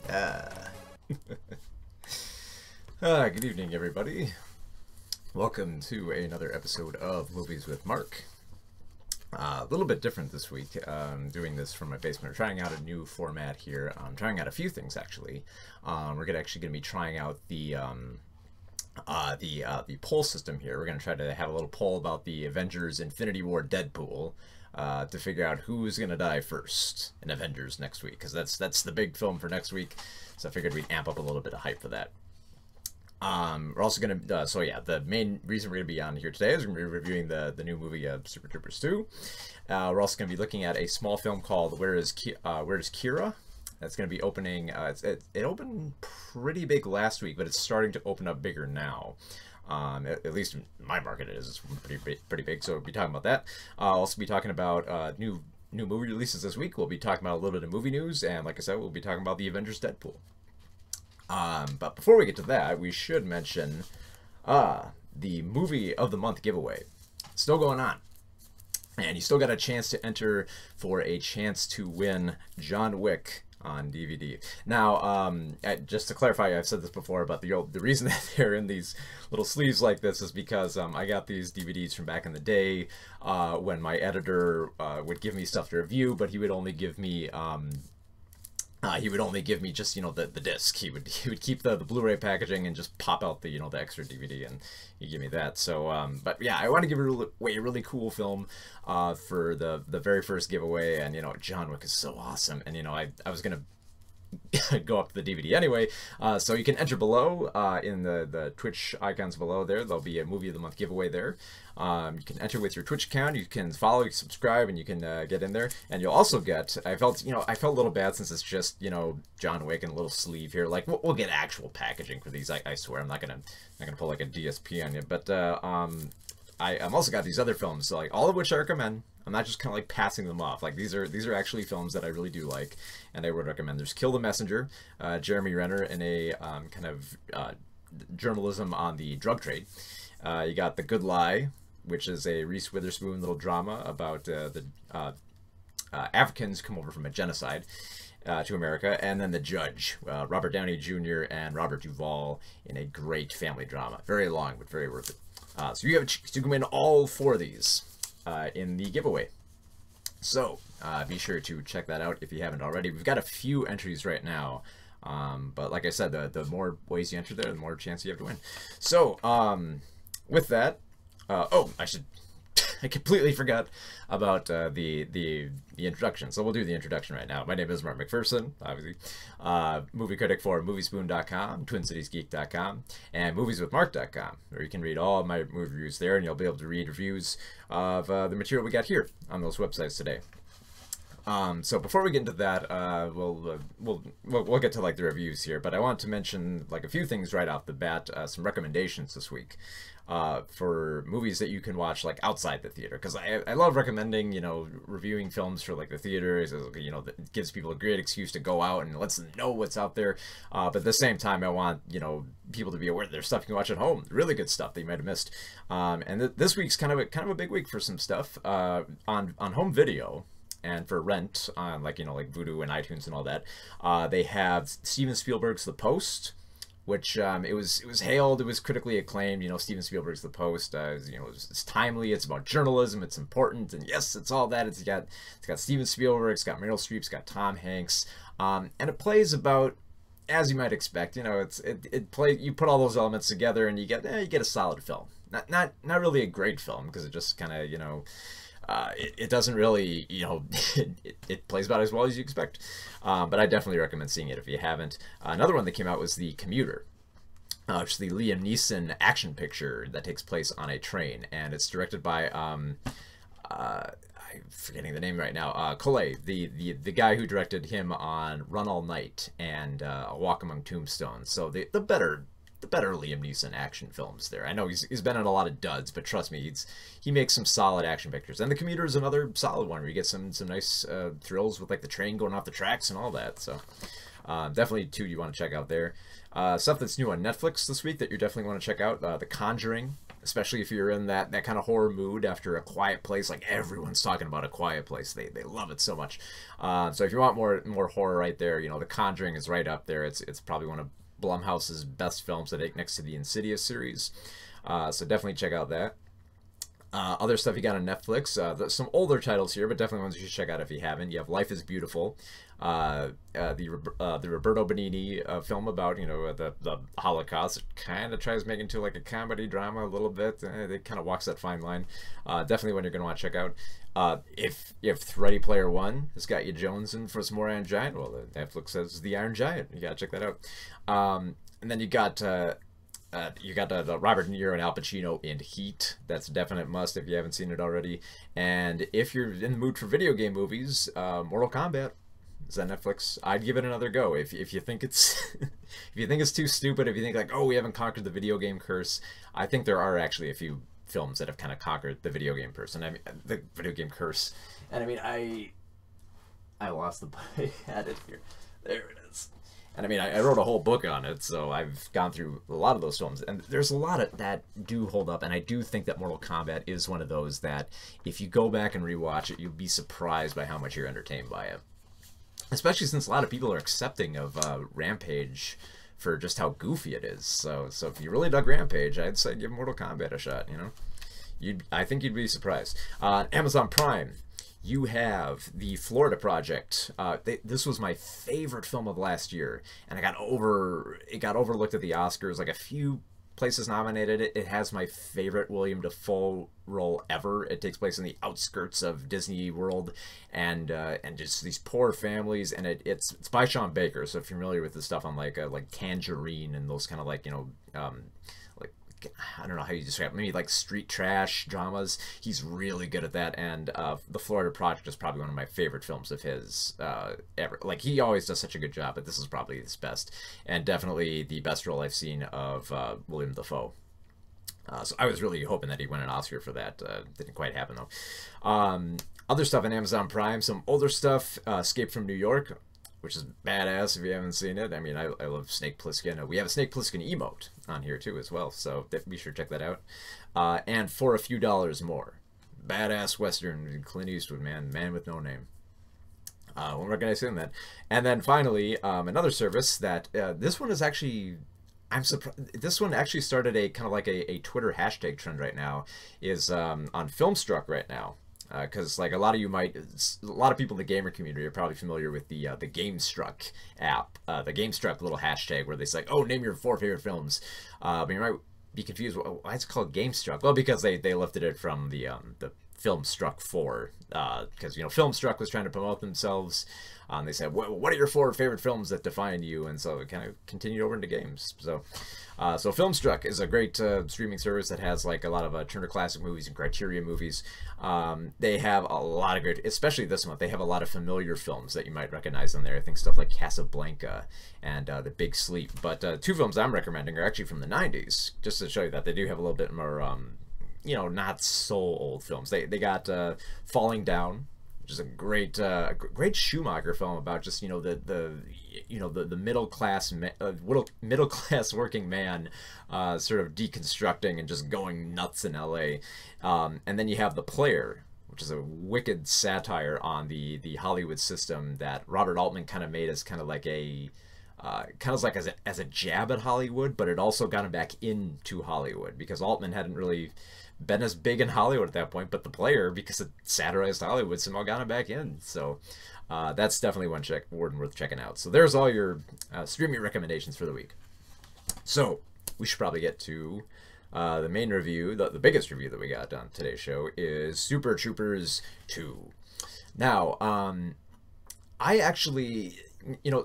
Good evening, everybody. Welcome to another episode of Movies with Mark. A little bit different this week. Doing this from my basement. We're trying out a new format here. I'm trying out a few things actually. We're actually going to be trying out the poll system here. We're going to try to have a little poll about the Avengers Infinity War Deadpool. To figure out who's gonna die first in Avengers next week, because that's the big film for next week. So I figured we'd amp up a little bit of hype for that. We're also gonna so yeah, the main reason we're gonna be on here today is we're gonna be reviewing the new movie Super Troopers 2. We're also gonna be looking at a small film called Where is Kyra? That's gonna be opening. It opened pretty big last week, but it's starting to open up bigger now. At least in my market, it's pretty big. So we'll be talking about that. I'll also be talking about new movie releases this week. We'll be talking about a little bit of movie news, and like I said, we'll be talking about the Avengers Deadpool. But before we get to that, we should mention the Movie of the Month giveaway. It's still going on, and you still got a chance to enter for a chance to win John Wick on DVD. Now, just to clarify, I've said this before, but the reason that they're in these little sleeves like this is because I got these DVDs from back in the day when my editor would give me stuff to review, but he would only give me just, you know, the disc. He would keep the Blu-ray packaging and just pop out the, you know, the extra DVD, and he'd give me that. So but yeah, I want to give away a really cool film for the very first giveaway. And you know, John Wick is so awesome, and you know, I was gonna go up to the DVD anyway. So you can enter below in the Twitch icons below there. There'll be a Movie of the Month giveaway there. You can enter with your Twitch account. You can follow, subscribe, and you can get in there. And you'll also get, I felt a little bad since it's just, you know, John Wick and a little sleeve here. Like we'll get actual packaging for these. I swear I'm not gonna pull like a DSP on you. But I'm also got these other films, so like all of which I recommend. I'm not just kind of like passing them off. Like these are actually films that I really do like, and I would recommend. There's Kill the Messenger, Jeremy Renner in a kind of journalism on the drug trade. You got The Good Lie, which is a Reese Witherspoon little drama about the Africans come over from a genocide to America, and then The Judge, Robert Downey Jr. and Robert Duvall in a great family drama. Very long, but very worth it. So you have a chance to win all four of these in the giveaway. So be sure to check that out if you haven't already. We've got a few entries right now, but like I said, the more ways you enter there, the more chance you have to win. So with that, oh, I completely forgot about the introduction. So we'll do the introduction right now. My name is Mark McPherson, obviously. Movie critic for moviespoon.com, twincitiesgeek.com, and movieswithmark.com, where you can read all of my movie reviews there, and you'll be able to read reviews of the material we got here on those websites today. So before we get into that, we'll get to like the reviews here, but I want to mention like a few things right off the bat, some recommendations this week for movies that you can watch like outside the theater, because I love recommending, you know, reviewing films for like the theaters. You know, that gives people a great excuse to go out and lets them know what's out there, but at the same time I want, you know, people to be aware that there's stuff you can watch at home, really good stuff that you might have missed. And this week's kind of a big week for some stuff on home video. And for rent on like, you know, like Vudu and iTunes and all that, they have Steven Spielberg's The Post, which it was hailed, it was critically acclaimed. You know, Steven Spielberg's The Post, you know, it's timely, it's about journalism, it's important, and yes, it's all that. It's got Steven Spielberg, it's got Meryl Streep, it's got Tom Hanks, and it plays about, as you might expect, you know, you put all those elements together and you get a solid film. Not really a great film, because it just kind of, you know, it doesn't really, you know, it plays about as well as you expect. But I definitely recommend seeing it if you haven't. Another one that came out was The Commuter, which is the Liam Neeson action picture that takes place on a train, and it's directed by I'm forgetting the name right now. Collet, the guy who directed him on Run All Night and A Walk Among Tombstones. So the better Liam Neeson action films there. I know he's been in a lot of duds, but trust me, he makes some solid action pictures. And The Commuter is another solid one where you get some nice thrills with like the train going off the tracks and all that. So definitely two you want to check out there. Stuff that's new on Netflix this week that you definitely want to check out: The Conjuring especially if you're in that kind of horror mood after A Quiet Place. Like, everyone's talking about A Quiet Place. They love it so much. So if you want more horror right there, The Conjuring is right up there. It's probably one of Blumhouse's best films, I think, next to the Insidious series. So definitely check out that. Other stuff you got on Netflix, some older titles here, but definitely ones you should check out if you haven't. You have Life is Beautiful, the Roberto Benigni film about the Holocaust. It kind of tries making into like a comedy drama a little bit. It kind of walks that fine line. Definitely one you're gonna want to check out. If Ready Player One has got you jonesing for some more Iron Giant, well, Netflix says The Iron Giant. You gotta check that out. And then you got the Robert De Niro and Al Pacino in Heat. That's a definite must if you haven't seen it already. And if you're in the mood for video game movies, Mortal Kombat is on Netflix. I'd give it another go. If you think it's if you think it's too stupid, if you think like, oh, we haven't conquered the video game curse, I think there are actually a few films that have kind of conquered the video game curse. And I mean, the video game curse. And I mean, I lost the I had it here. There it is. And I mean, I wrote a whole book on it, so I've gone through a lot of those films, and there's a lot of that do hold up, and I do think that Mortal Kombat is one of those that, if you go back and rewatch it, you'll be surprised by how much you're entertained by it. Especially since a lot of people are accepting of Rampage for just how goofy it is. So if you really dug Rampage, I'd say give Mortal Kombat a shot, I think you'd be surprised. Amazon Prime. You have the Florida Project. This was my favorite film of last year, and it got overlooked at the Oscars. Like, a few places nominated it. It has my favorite William Dafoe role ever. It takes place in the outskirts of Disney World, and just these poor families. And it's by Sean Baker. So if you're familiar with the stuff on like Tangerine and those kind of like I don't know how you describe it, maybe like street trash dramas. He's really good at that, and The Florida Project is probably one of my favorite films of his ever. Like, he always does such a good job, but this is probably his best, and definitely the best role I've seen of William Dafoe. So I was really hoping that he won an Oscar for that. Didn't quite happen, though. Other stuff on Amazon Prime, some older stuff, Escape from New York, which is badass if you haven't seen it. I mean, I love Snake Plissken. We have a Snake Plissken emote on here too as well, so be sure to check that out. And For a Few Dollars More, badass western, Clint Eastwood, man with no name. What recognizing that. And then finally, another service that this one is actually, I'm surprised. This one actually started a kind of like a Twitter hashtag trend right now. Is on Filmstruck right now. Because like a lot of people in the gamer community are probably familiar with the GameStruck app, the GameStruck little hashtag where they say, oh, name your 4 favorite films. But you might be confused. Why is it called GameStruck? Well, because they lifted it from the Filmstruck 4, because Filmstruck was trying to promote themselves. They said, what are your 4 favorite films that define you? And so it kind of continued over into games. So Filmstruck is a great streaming service that has like a lot of Turner Classic movies and Criterion movies. They have a lot of great, especially this month, they have a lot of familiar films that you might recognize on there. I think stuff like Casablanca and The Big Sleep. But 2 films I'm recommending are actually from the 90s, just to show you that they do have a little bit more, not so old films. They got Falling Down, which is a great Schumacher film about just the middle class working man sort of deconstructing and just going nuts in L.A. And then you have The Player, which is a wicked satire on the Hollywood system that Robert Altman kind of made as kind of like a as a jab at Hollywood, but it also got him back into Hollywood because Altman hadn't really been as big in Hollywood at that point, but The Player, because it satirized Hollywood, somehow got him back in. So that's definitely one worth checking out. So there's all your streaming recommendations for the week. So we should probably get to the main review. The biggest review that we got on today's show is Super Troopers 2. Now, I actually,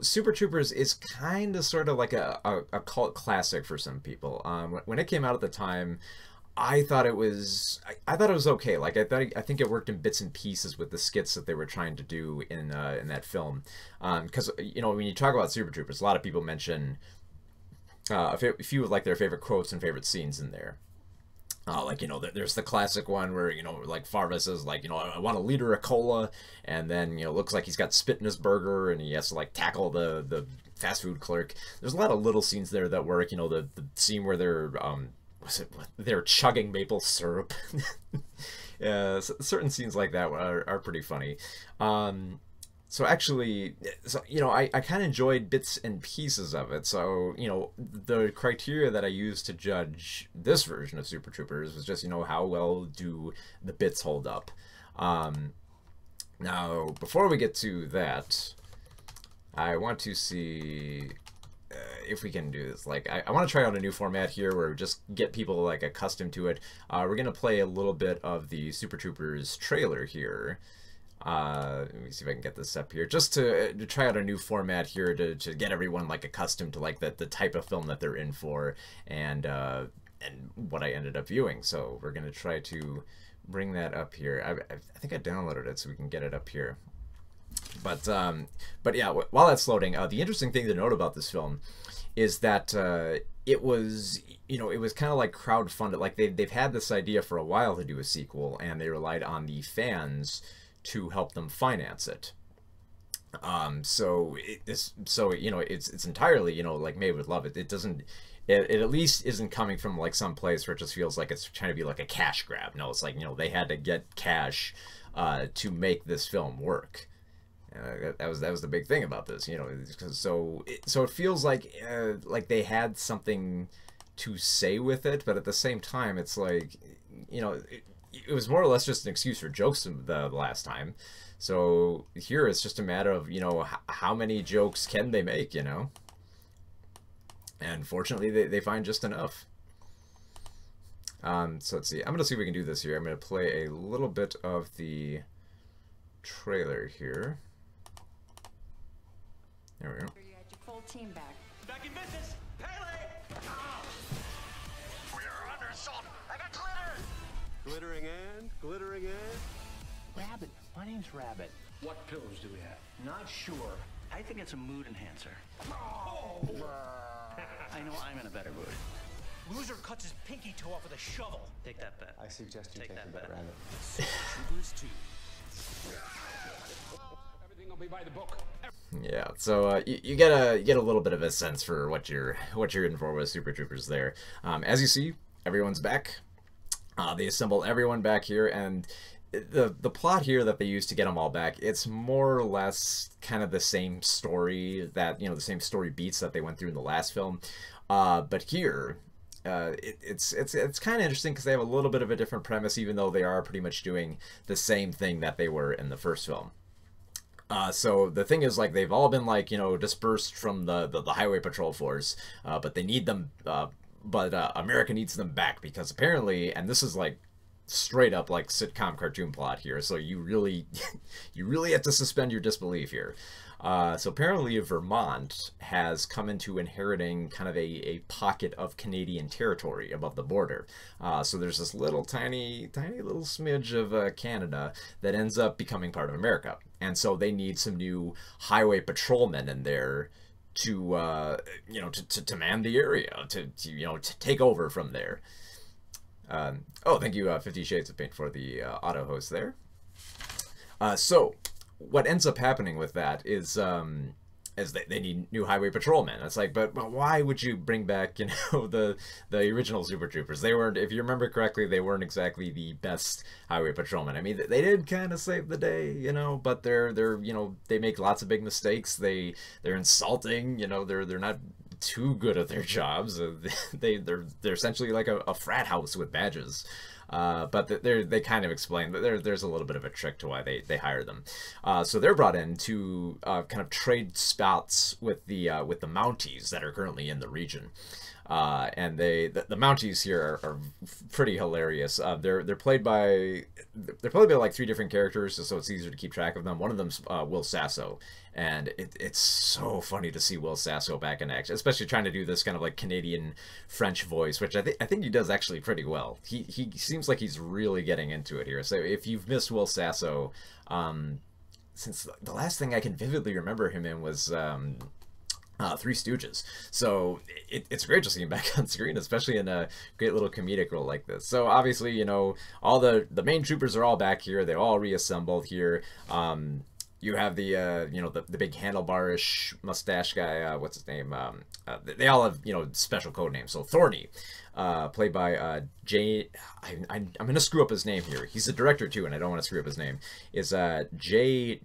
Super Troopers is kind of sort of like a cult classic for some people. When it came out at the time, I thought it was okay. Like I think it worked in bits and pieces with the skits that they were trying to do in that film. Because when you talk about Super Troopers, a lot of people mention a few of like their favorite quotes and favorite scenes in there. There's the classic one where, like Farva says, like, I want a liter of cola, and then, looks like he's got spit in his burger, and he has to, like, tackle the fast food clerk. There's a lot of little scenes there that work, the scene where they're, was it they're chugging maple syrup. Yeah, certain scenes like that are pretty funny. So actually, you know, I kind of enjoyed bits and pieces of it. So, you know, the criteria that I used to judge this version of Super Troopers was just, you know, how well do the bits hold up. Now, before we get to that, I want to see if we can do this. Like, I want to try out a new format here where we just get people, like, accustomed to it. We're going to play a little bit of the Super Troopers trailer here. Let me see if I can get this up here, just to try out a new format here to get everyone, like, accustomed to, like, the type of film that they're in for, and what I ended up viewing. So we're going to try to bring that up here. I think I downloaded it so we can get it up here. But yeah, while that's loading, the interesting thing to note about this film is that it was, you know, it was kind of like crowdfunded. Like they've had this idea for a while to do a sequel, and they relied on the fans to help them finance it. So you know, it's entirely, you know, like made with love. It doesn't. It at least isn't coming from like some place where it just feels like it's trying to be like a cash grab. No, it's like, you know, they had to get cash to make this film work. That was the big thing about this, you know. So it feels like they had something to say with it, but at the same time, it's like, you know, it was more or less just an excuse for jokes the last time. So here it's just a matter of, you know, how many jokes can they make, you know. And fortunately, they find just enough. So let's see. I'm gonna see if we can do this here. I'm gonna play a little bit of the trailer here. There we go. You had your full team back. Back in business! Pele! We are under assault! I got glitter! Glittering and? Rabbit. My name's Rabbit. What pills do we have? Not sure. I think it's a mood enhancer. Oh. I know I'm in a better mood. Loser cuts his pinky toe off with a shovel. Take that bet. I suggest you take that the bet, bet. Rabbit. Troopers 2. Everything will be by the book. Yeah, so you get a little bit of a sense for what you're in for with Super Troopers there. As you see, everyone's back. They assemble everyone back here, and the plot here that they use to get them all back, it's more or less kind of the same story that, you know, the same story beats that they went through in the last film. But here, it's kind of interesting because they have a little bit of a different premise, even though they are pretty much doing the same thing that they were in the first film. So the thing is, like, they've all been, like, you know, dispersed from the highway patrol force, but they need them, but America needs them back because apparently, and this is like straight up like sitcom cartoon plot here, so you really have to suspend your disbelief here. So apparently Vermont has come into inheriting kind of a pocket of Canadian territory above the border. So there's this little tiny little smidge of Canada that ends up becoming part of America. And so they need some new highway patrolmen in there to, you know, to man the area, to you know, to take over from there. Oh, thank you, 50 Shades of Paint, for the auto host there. So what ends up happening with that is they need new highway patrolmen. It's like, but why would you bring back, you know, the original Super Troopers? They weren't, if you remember correctly, they weren't exactly the best highway patrolmen. I mean, they did kind of save the day, you know, but they're you know, they make lots of big mistakes. They're insulting, you know, they're not too good at their jobs. They're essentially like a frat house with badges. But they kind of explain that there's a little bit of a trick to why they hire them. So they're brought in to kind of trade spots with the Mounties that are currently in the region. And the Mounties here are pretty hilarious. They're played by like 3 different characters, so it's easier to keep track of them. One of them's Will Sasso, and it's so funny to see Will Sasso back in action, especially trying to do this kind of like Canadian French voice, which I think he does actually pretty well. He seems like he's really getting into it here. So if you've missed Will Sasso, since the last thing I can vividly remember him in was Three Stooges. So it's great to see him back on screen, especially in a great little comedic role like this. So obviously, you know, all the main troopers are all back here. They're all reassembled here. you have the you know, the big handlebarish mustache guy. What's his name? They all have, you know, special code names. So Thorny, played by I'm gonna screw up his name here. He's the director too, and I don't want to screw up his name. Is Jay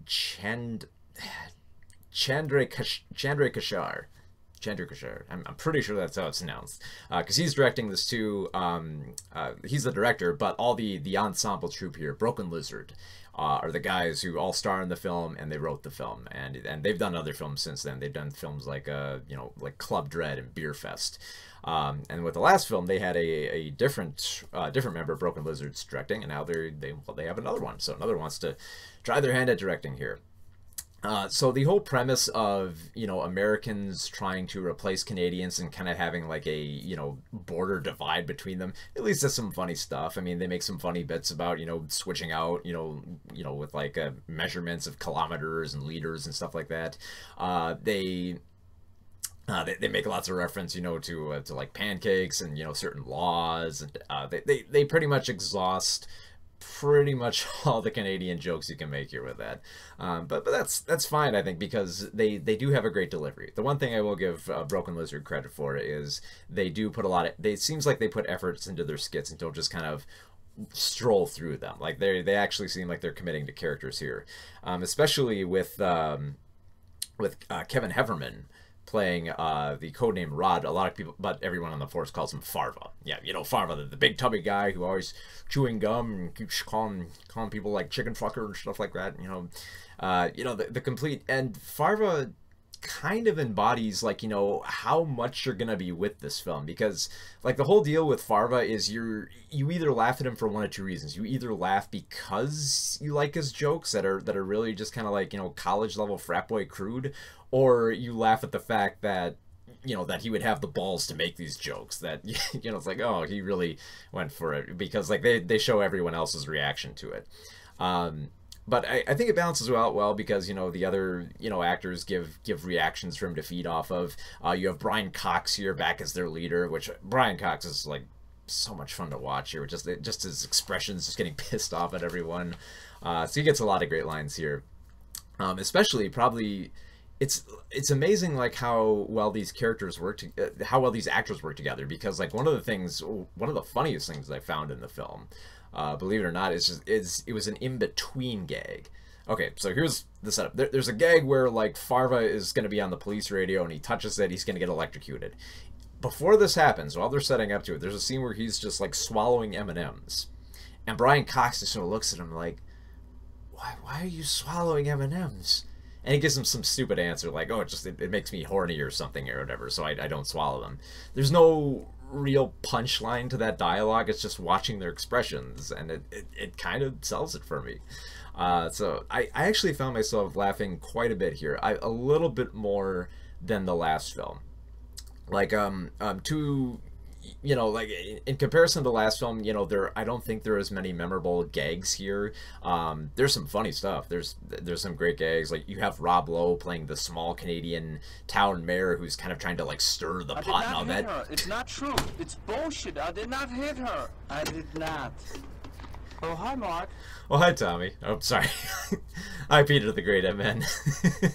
Chandrakishar. I'm pretty sure that's how it's announced, because he's directing this too. He's the director, but all the ensemble troupe here, Broken Lizard, are the guys who all star in the film, and they wrote the film, and they've done other films since then. They've done films like you know, like Club Dread and Beer Fest, and with the last film they had a different member of Broken Lizards directing, and now they have another one. So another wants to try their hand at directing here. So the whole premise of, you know, Americans trying to replace Canadians and kind of having like a, you know, border divide between them, at least there's some funny stuff. I mean, they make some funny bits about, you know, switching out, you know, with like measurements of kilometers and liters and stuff like that. They make lots of reference, you know, to like pancakes and, you know, certain laws, and they pretty much exhaust pretty much all the Canadian jokes you can make here with that, but that's fine, I think, because they do have a great delivery. The one thing I will give Broken Lizard credit for is they do put a lot of, it seems like they put efforts into their skits and don't just kind of stroll through them. Like they actually seem like they're committing to characters here, especially with Kevin Heverman playing the codename Rod. A lot of people, but everyone on the force calls him Farva. Yeah, you know, Farva, the big tubby guy who always chewing gum and keeps calling people like chicken fucker and stuff like that. You know, the complete, and Farva kind of embodies, like, you know, how much you're gonna be with this film, because like the whole deal with Farva is you either laugh at him for one of two reasons. You either laugh because you like his jokes that are really just kind of like, you know, college level frat boy crude, or you laugh at the fact that, you know, that he would have the balls to make these jokes, that, you know, it's like, oh, he really went for it, because like they show everyone else's reaction to it. But I think it balances out well, because, you know, the other, you know, actors give reactions for him to feed off of. You have Brian Cox here back as their leader, which Brian Cox is like so much fun to watch here. Just his expressions, just getting pissed off at everyone. So he gets a lot of great lines here. Especially probably, it's amazing like how well these characters work, how well these actors work together. Because like one of the funniest things I found in the film, believe it or not, it was an in-between gag. Okay, so here's the setup. There's a gag where like Farva is going to be on the police radio and he touches it, he's going to get electrocuted. Before this happens, while they're setting up to it, there's a scene where he's just like swallowing M&Ms, and Brian Cox just sort of looks at him like, why are you swallowing M&Ms? And he gives him some stupid answer like, oh, it makes me horny or something or whatever, so I don't swallow them. There's no real punchline to that dialogue. It's just watching their expressions, and it kind of sells it for me. So I actually found myself laughing quite a bit here. A little bit more than the last film. Like you know, like in comparison to the last film, you know, I don't think there are as many memorable gags here. There's some funny stuff. There's some great gags. Like you have Rob Lowe playing the small Canadian town mayor who's kind of trying to like stir the pot and all that. Her. It's not true. It's bullshit. I did not hit her. I did not. Oh, hi, Mark. Oh, hi, Tommy. Oh, sorry. Hi, Peter the Great MN.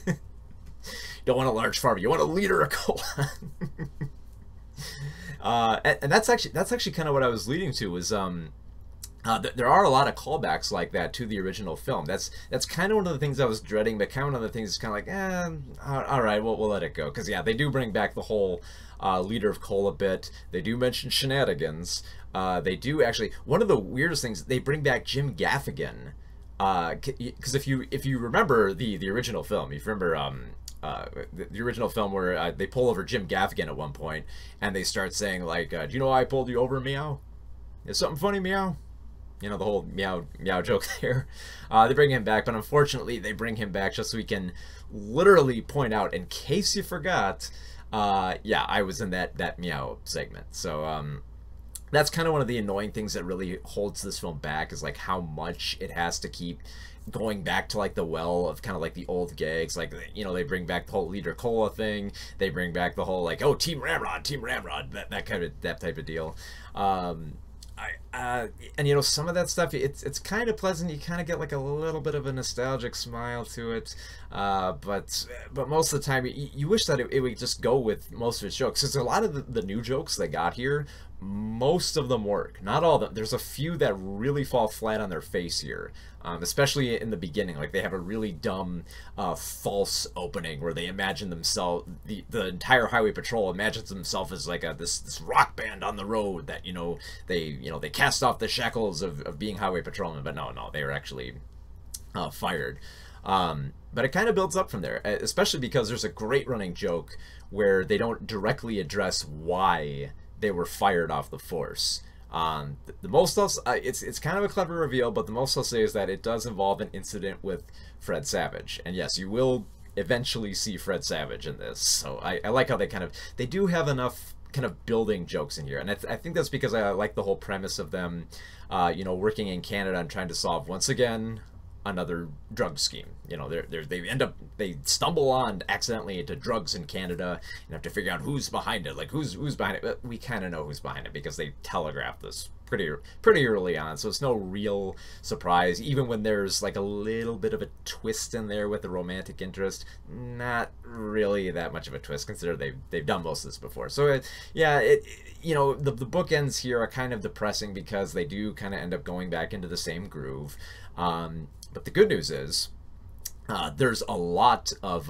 You don't want a large farm. You want a liter of cola. And that's actually kind of what I was leading to, was there are a lot of callbacks like that to the original film. That's kind of one of the things I was dreading, but kind of one of the things is kind of like, all right, we'll let it go. Because yeah, they do bring back the whole liter of cola bit. They do mention shenanigans. They do actually, one of the weirdest things, they bring back Jim Gaffigan. Because if you remember the original film, if you remember the original film where they pull over Jim Gaffigan at one point, and they start saying like, do you know why I pulled you over, meow? Is something funny, meow? You know, the whole meow joke there. They bring him back, but unfortunately they bring him back just so we can literally point out, in case you forgot, yeah, I was in that meow segment. So that's kind of one of the annoying things that really holds this film back, is like how much it has to keep going back to like the well of kind of like the old gags. Like, you know, they bring back the whole liter cola thing, they bring back the whole like, oh, Team Ramrod, that type of deal. And you know, some of that stuff, it's kind of pleasant. You kind of get like a little bit of a nostalgic smile to it, but most of the time you wish that it would just go with most of its jokes. Because a lot of the new jokes they got here, most of them work. Not all of them. There's a few that really fall flat on their face here. Especially in the beginning, like they have a really dumb false opening where they imagine themselves, the entire highway patrol imagines themselves as like this rock band on the road that they cast off the shackles of being highway patrolmen, but no, they were actually fired. But it kind of builds up from there, especially because there's a great running joke where they don't directly address why they were fired off the force. The most it's kind of a clever reveal, but the most I'll say is that it does involve an incident with Fred Savage, and yes, you will eventually see Fred Savage in this. So I like how they do have enough kind of building jokes in here, and I think that's because I like the whole premise of them, working in Canada and trying to solve once again another drug scheme. You know, they stumble on accidentally into drugs in Canada and have to figure out who's behind it. Like who's behind it. But we kind of know who's behind it because they telegraphed this pretty early on, so it's no real surprise. Even when there's like a little bit of a twist in there with the romantic interest, not really that much of a twist considering they've done most of this before. So the bookends here are kind of depressing because they do kind of end up going back into the same groove. But the good news is, there's a lot of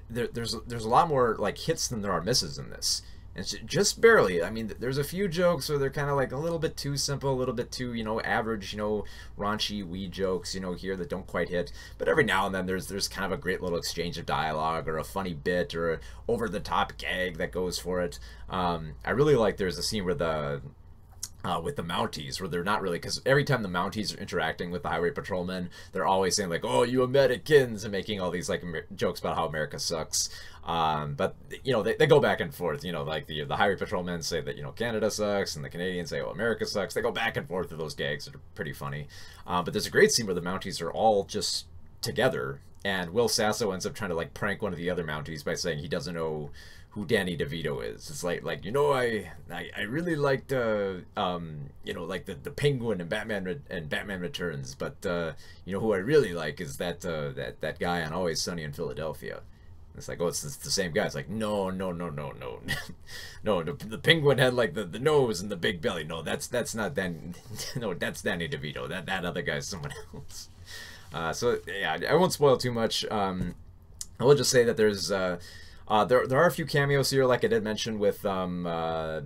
there's a lot more like hits than there are misses in this, and just barely. I mean, there's a few jokes where they're kind of like a little bit too simple, a little bit too average, raunchy weed jokes, here that don't quite hit. But every now and then there's kind of a great little exchange of dialogue or a funny bit or a over the top gag that goes for it. I really like there's a scene where with the Mounties, where they're not really, because every time the Mounties are interacting with the highway patrolmen, they're always saying like, "Oh, you Americans," and making all these like jokes about how America sucks. But they go back and forth. Like the highway patrolmen say that Canada sucks, and the Canadians say, "Oh, America sucks." They go back and forth with those gags that are pretty funny. But there's a great scene where the Mounties are all just together, and Will Sasso ends up trying to like prank one of the other Mounties by saying he doesn't know who Danny DeVito is. It's like I really liked like the Penguin and Batman Returns, but who I really like is that guy on Always Sunny in Philadelphia. It's like, oh, it's the same guy. It's like, no. No, the Penguin had like the nose and the big belly. No, that's not Dan. No, that's Danny DeVito. That other guy's someone else. So yeah, I won't spoil too much. I will just say that there's there are a few cameos here, like I did mention with Jim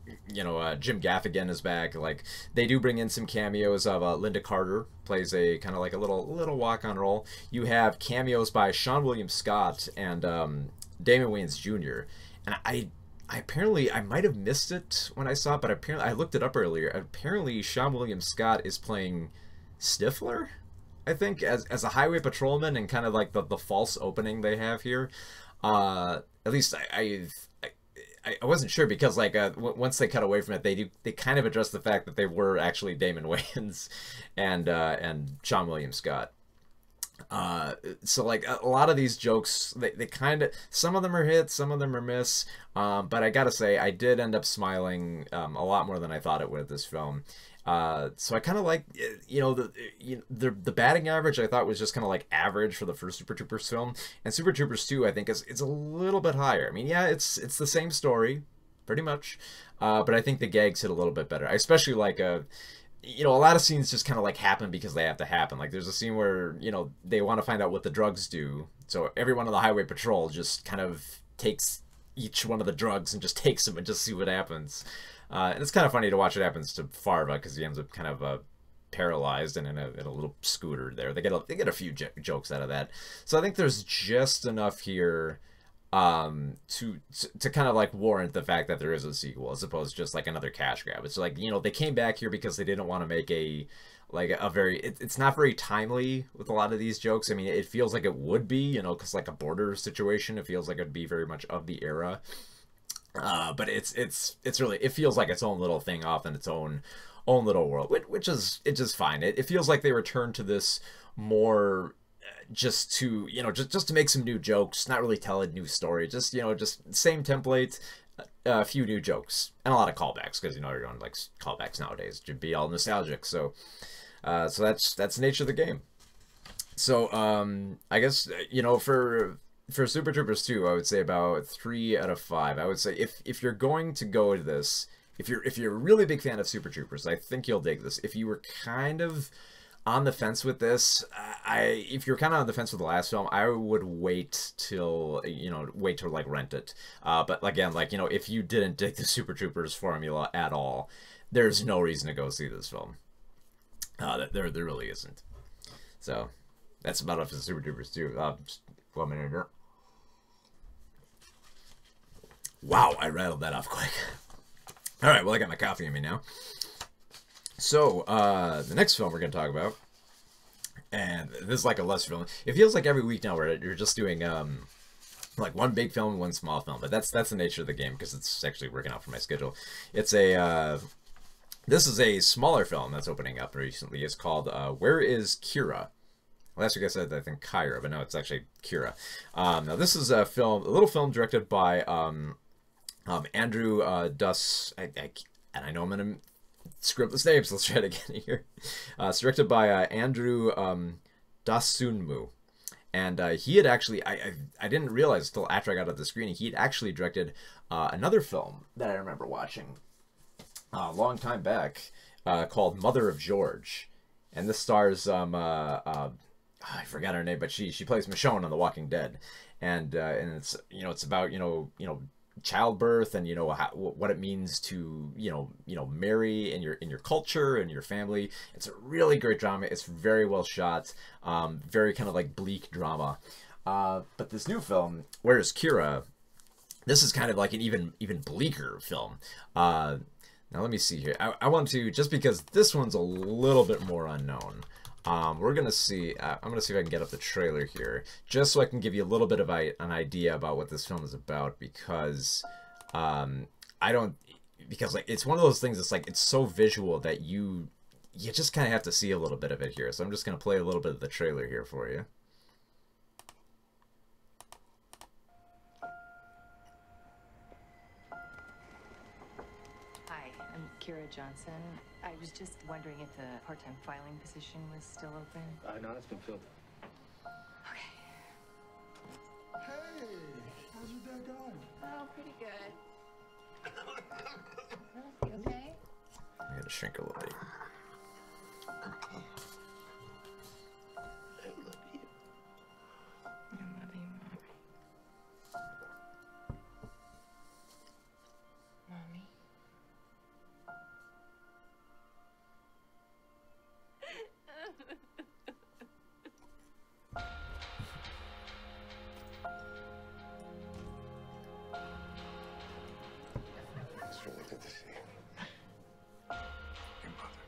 Gaffigan is back. Like they do bring in some cameos of Linda Carter plays a kind of like a little walk-on role. You have cameos by Sean William Scott and Damon Wayans Jr. And I apparently I might have missed it when I saw it, but apparently I looked it up earlier. Apparently Sean William Scott is playing Stifler, I think, as a highway patrolman, and kind of like the false opening they have here. At least I wasn't sure because like once they cut away from it, they kind of address the fact that they were actually Damon Wayans and Sean William Scott. So like a lot of these jokes, they kind of, some of them are hits, some of them are miss. But I gotta say, I did end up smiling a lot more than I thought it would this film. So I kind of like, the batting average I thought was just kind of like average for the first Super Troopers film, and Super Troopers 2 I think is a little bit higher. I mean, yeah, it's the same story, pretty much, but I think the gags hit a little bit better. I especially like a lot of scenes just kind of like happen because they have to happen. Like there's a scene where they want to find out what the drugs do, so everyone on the highway patrol just kind of takes each one of the drugs and just takes them and just see what happens. And it's kind of funny to watch what happens to Farva because he ends up kind of paralyzed and in a little scooter there. They get a few jokes out of that. So I think there's just enough here to kind of like warrant the fact that there is a sequel as opposed to just like another cash grab. It's like, they came back here because they didn't want to make it's not very timely with a lot of these jokes. I mean, it feels like it would be, because like a border situation, it feels like it'd be very much of the era. But it's really, it feels like its own little thing off in its own little world, which is fine. It feels like they returned to this more just to make some new jokes, not really tell a new story, just same template. a few new jokes and a lot of callbacks, because you know everyone likes callbacks nowadays to be all nostalgic. So so that's the nature of the game. So I guess, you know, for Super Troopers 2, I would say about 3 out of 5. I would say if you're going to go to this, if you're a really big fan of Super Troopers, I think you'll dig this. If you were kind of on the fence with this, if you're kind of on the fence with the last film, I would wait till, you know, wait to like rent it. But again, like, you know, if you didn't dig the Super Troopers formula at all, there's no reason to go see this film. There really isn't. So that's about it for the Super Troopers 2. Just 1 minute here. Wow, I rattled that off quick. All right, well, I got my coffee in me now. So, the next film we're going to talk about, and this is like a less film. It feels like every week now where you're just doing, like one big film and one small film, but that's the nature of the game, because it's actually working out for my schedule. It's a, this is a smaller film that's opening up recently. It's called, Where is Kyra? Last week I said, I think, Kyra, but no, it's actually Kyra. Now, this is a little film directed by, Andrew, and I know I'm going to screw up this name, so let's try it again here. It's directed by Andrew Dasunmu. And he had actually, I didn't realize until after I got out of the screening, he had actually directed another film that I remember watching a long time back called Mother of George. And this stars, I forgot her name, but she plays Michonne on The Walking Dead. And it's, you know, it's about, you know, childbirth, and you know what it means to marry in your culture and your family. It's a really great drama. It's very well shot, very kind of like bleak drama. But this new film, Where's Kyra? This is kind of like an even bleaker film. Now let me see here. I want to, just because this one's a little bit more unknown. We're gonna see. I'm gonna see if I can get up the trailer here, just so I can give you a little bit of an idea about what this film is about. Because because like it's one of those things that's like it's so visual that you just kind of have to see a little bit of it here. So I'm just gonna play a little bit of the trailer here for you. Hi, I'm Kyra Johnson. I was just wondering if the part-time filing position was still open. No, it's been filled. Okay. Hey, how's your day going? Oh, pretty good. You okay? I'm gonna shrink a little bit. I love you. I love you, Mommy. Mommy? It's really good to see you. Your mother.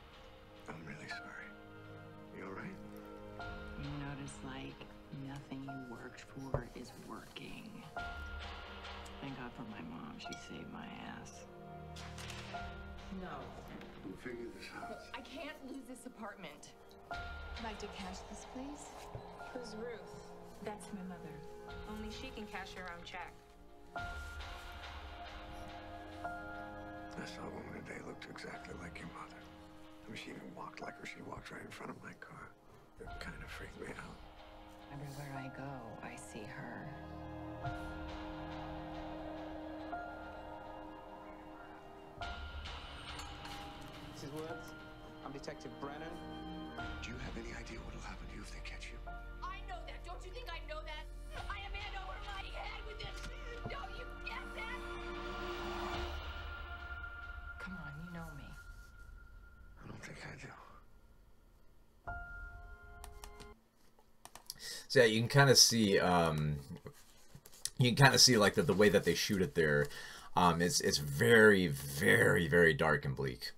I'm really sorry. You all right? You notice, like, nothing you worked for is working. Thank God for my mom. She saved my ass. No. Who figured this out? I can't lose this apartment. I'd like to cash this, please. Who's Ruth? That's my mother. Only she can cash her own check. I saw a woman today looked exactly like your mother. I mean, she even walked like her. She walked right in front of my car. It kind of freaked me out. Everywhere I go, I see her. Mrs. Woods, I'm Detective Brennan. Do you have any idea what'll happen to you if they catch you? I know that. Don't you think I know that? I am in over my head with this. Don't you get that? Come on, you know me. I don't think I do. So yeah, you can kind of see, like the way that they shoot it there. It's very, very, very dark and bleak.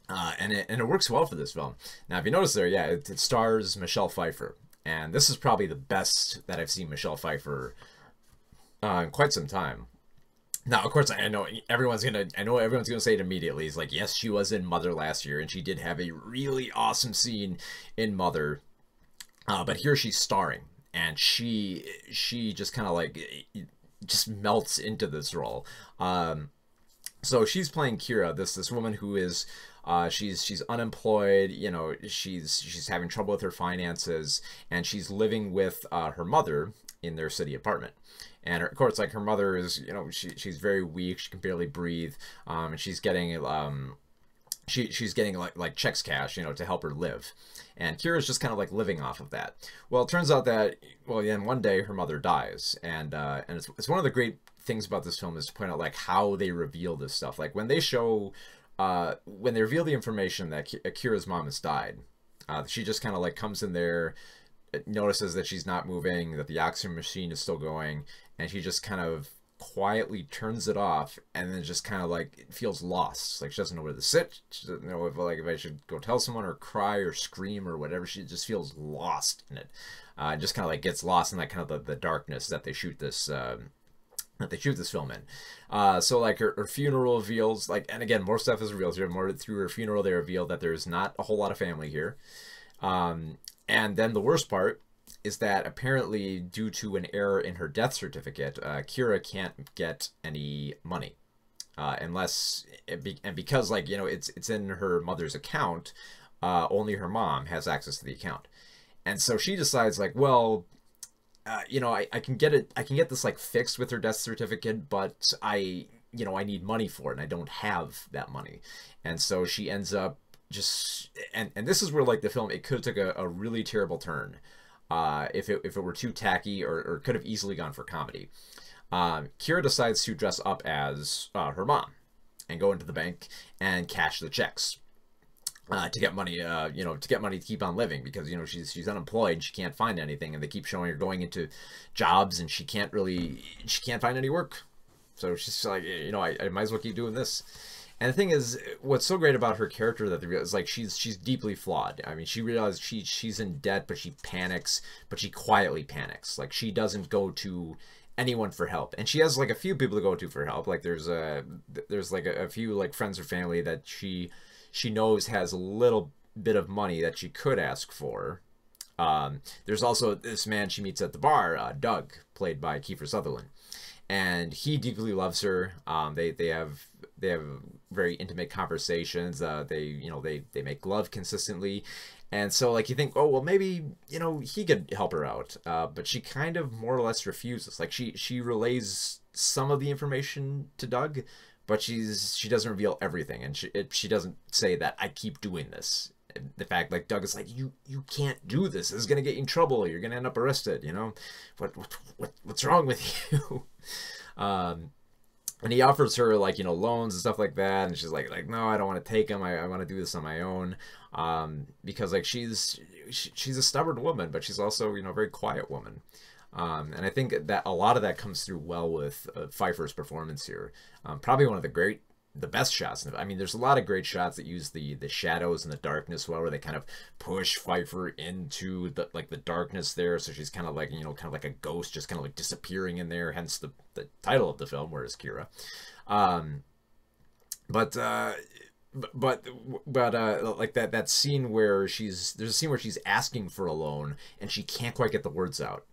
And it works well for this film. Now, if you notice there, yeah, it stars Michelle Pfeiffer. And this is probably the best that I've seen Michelle Pfeiffer in quite some time. Now, of course, I know everyone's gonna say it immediately. It's like, yes, she was in Mother last year, and she did have a really awesome scene in Mother. But here she's starring, and she just kind of like, just melts into this role. So she's playing Kyra, this woman who is she's unemployed, you know, she's having trouble with her finances, and she's living with her mother in their city apartment. And of course, like, her mother is, you know, she's very weak, she can barely breathe, and she's getting she's getting like checks cash, you know, to help her live. And Kyra's just kind of like living off of that. Well, it turns out that, well, then one day her mother dies, and it's one of the great things about this film is to point out like how they reveal this stuff. Like when they show, when they reveal the information that Kyra's mom has died, she just kind of like comes in there, notices that she's not moving, that the oxygen machine is still going, and she just kind of quietly turns it off, and then just kind of like feels lost. Like she doesn't know where to sit. She doesn't know if I should go tell someone or cry or scream or whatever. She just feels lost in it. Just kind of like gets lost in that kind of the darkness that they shoot this film in. So like her funeral reveals, like, and again, more stuff is revealed here. More through her funeral, they reveal that there's not a whole lot of family here. And then the worst part is that apparently, due to an error in her death certificate, Kyra can't get any money unless, and because, like, you know, it's in her mother's account, only her mom has access to the account. And so she decides, like, well, you know, I can get this like fixed with her death certificate, but I need money for it, and I don't have that money. And so she ends up just, and this is where, like, the film, it could have took a really terrible turn if it were too tacky, or could have easily gone for comedy. Kyra decides to dress up as her mom and go into the bank and cash the checks to get money, to keep on living, because, you know, she's unemployed and she can't find anything, and they keep showing her going into jobs and she can't find any work. So she's like, you know, I might as well keep doing this. And the thing is, what's so great about her character that is, like, she's deeply flawed. I mean, she realizes she's in debt, but she panics, but she quietly panics. Like, she doesn't go to anyone for help, and she has like a few people to go to for help. Like there's like a few like friends or family that she knows has a little bit of money that she could ask for. There's also this man she meets at the bar, Doug, played by Kiefer Sutherland, and he deeply loves her. They have very intimate conversations. They make love consistently, and so, like, you think, oh well, maybe, you know, he could help her out, but she kind of more or less refuses. Like she relays some of the information to Doug, but she doesn't reveal everything, and she doesn't say that I keep doing this. The fact, like, Doug is like, you can't do this. This is gonna get you in trouble. You're gonna end up arrested. You know, what's wrong with you? And he offers her, like, you know, loans and stuff like that, and she's like no, I don't want to take them. I want to do this on my own, because, like, she's a stubborn woman, but she's also, you know, a very quiet woman. And I think that a lot of that comes through well with Pfeiffer's performance here. Probably one of the best shots. I mean, there's a lot of great shots that use the shadows and the darkness well, where they kind of push Pfeiffer into the darkness there, so she's kind of like, you know, kind of like a ghost, just kind of like disappearing in there, hence the title of the film, Where is Kyra? Like that scene where there's a scene where she's asking for a loan and she can't quite get the words out.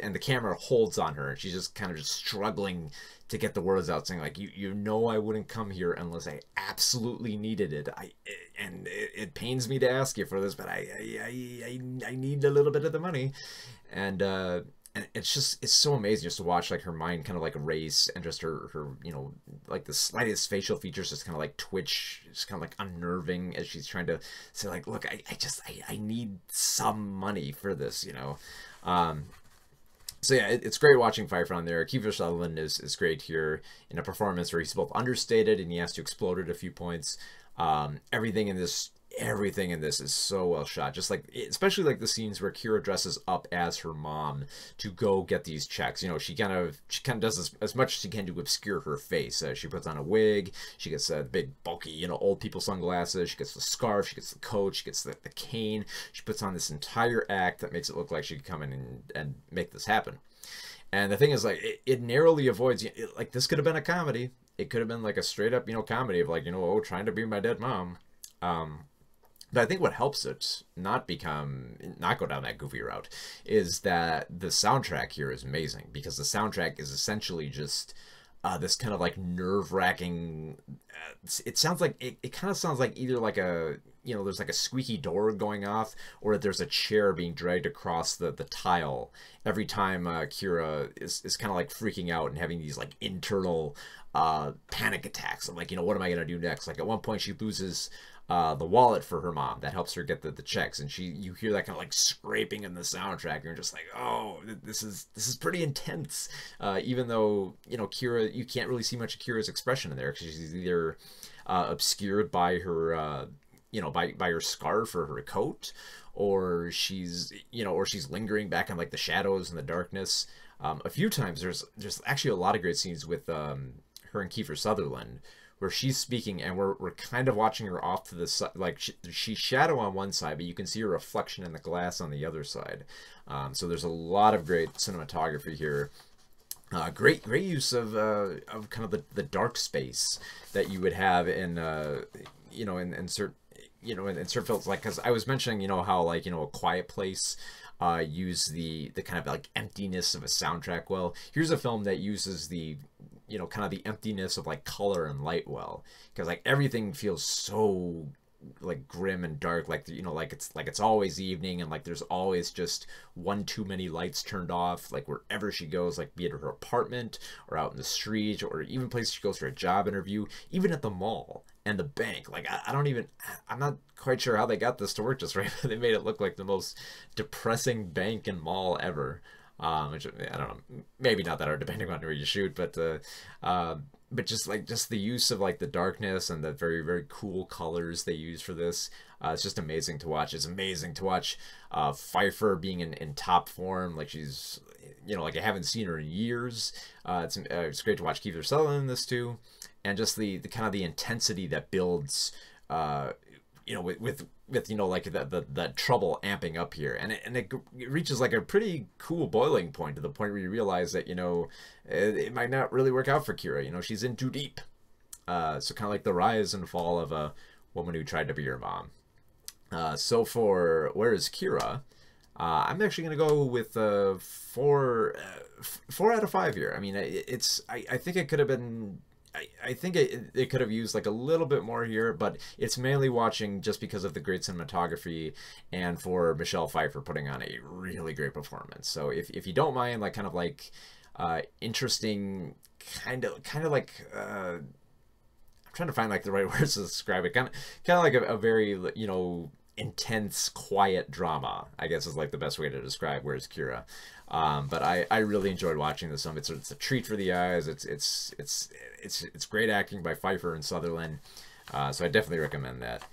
And the camera holds on her and she's just kind of just struggling to get the words out, saying, like, you know, I wouldn't come here unless I absolutely needed it. It pains me to ask you for this, but I need a little bit of the money. And it's so amazing just to watch, like, her mind kind of like race, and just her you know, like the slightest facial features just kind of like twitch, just kind of like unnerving, as she's trying to say, like, look, I need some money for this, you know. So yeah, it's great watching Pfeiffer on there. Kiefer Sutherland is great here in a performance where he's both understated and he has to explode at a few points. Everything in this is so well shot. Just like, especially like the scenes where Kyra dresses up as her mom to go get these checks. You know, she kind of does as much as she can to obscure her face. She puts on a wig. She gets the big bulky, you know, old people sunglasses. She gets the scarf. She gets the coat. She gets the cane. She puts on this entire act that makes it look like she could come in and make this happen. And the thing is, like, it narrowly avoids, like, this could have been a comedy. It could have been like a straight up, you know, comedy of, like, you know, oh, trying to be my dead mom. But I think what helps it not go down that goofy route is that the soundtrack here is amazing, because the soundtrack is essentially just this kind of like nerve-wracking. It sounds like it kind of sounds like either like a, you know, there's like a squeaky door going off, or there's a chair being dragged across the tile every time Kyra is kind of like freaking out and having these like internal panic attacks. I'm like, you know, what am I gonna do next? Like at one point she loses the wallet for her mom that helps her get the checks, and you hear that kind of like scraping in the soundtrack, and you're just like, oh, this is pretty intense. Even though, you know, Kyra, you can't really see much of Kyra's expression in there, because she's either obscured by her you know, by her scarf or her coat, or she's lingering back in like the shadows and the darkness. A few times there's actually a lot of great scenes with her and Kiefer Sutherland, where she's speaking and we're kind of watching her off to the side, like she's shadow on one side, but you can see her reflection in the glass on the other side. So there's a lot of great cinematography here. Great use of kind of the dark space that you would have in you know, in certain, you know, in certain films, like, because I was mentioning, you know, how like, you know, A Quiet Place use the kind of like emptiness of a soundtrack well. Here's a film that uses the, you know, kind of the emptiness of like color and light well, because like everything feels so like grim and dark, like, you know, like it's always evening, and like there's always just one too many lights turned off, like wherever she goes, like be it her apartment or out in the street, or even places she goes for a job interview, even at the mall and the bank. Like I'm not quite sure how they got this to work just right, but they made it look like the most depressing bank and mall ever. Which, I don't know, maybe not that hard depending on where you shoot, but just the use of like the darkness and the very, very cool colors they use for this, it's just amazing to watch. It's amazing to watch Pfeiffer being in top form. Like she's, you know, like I haven't seen her in years. It's great to watch Kiefer Sutherland in this too, and just the kind of the intensity that builds, you know, with you know, like the trouble amping up here, and it reaches like a pretty cool boiling point, to the point where you realize that, you know, it might not really work out for Kyra. You know, she's in too deep. So kind of like the rise and fall of a woman who tried to be your mom. So for Where is Kyra, I'm actually gonna go with 4 out of 5 here. I mean, I think it could have been. I think it could have used like a little bit more here, but it's mainly watching just because of the great cinematography and for Michelle Pfeiffer putting on a really great performance. So if you don't mind, like kind of like interesting, kind of like I'm trying to find like the right words to describe it, kind of like a very, you know, intense, quiet drama, I guess is like the best way to describe Where's Kyra. But I really enjoyed watching this film. It's a treat for the eyes. It's great acting by Pfeiffer and Sutherland. So I definitely recommend that.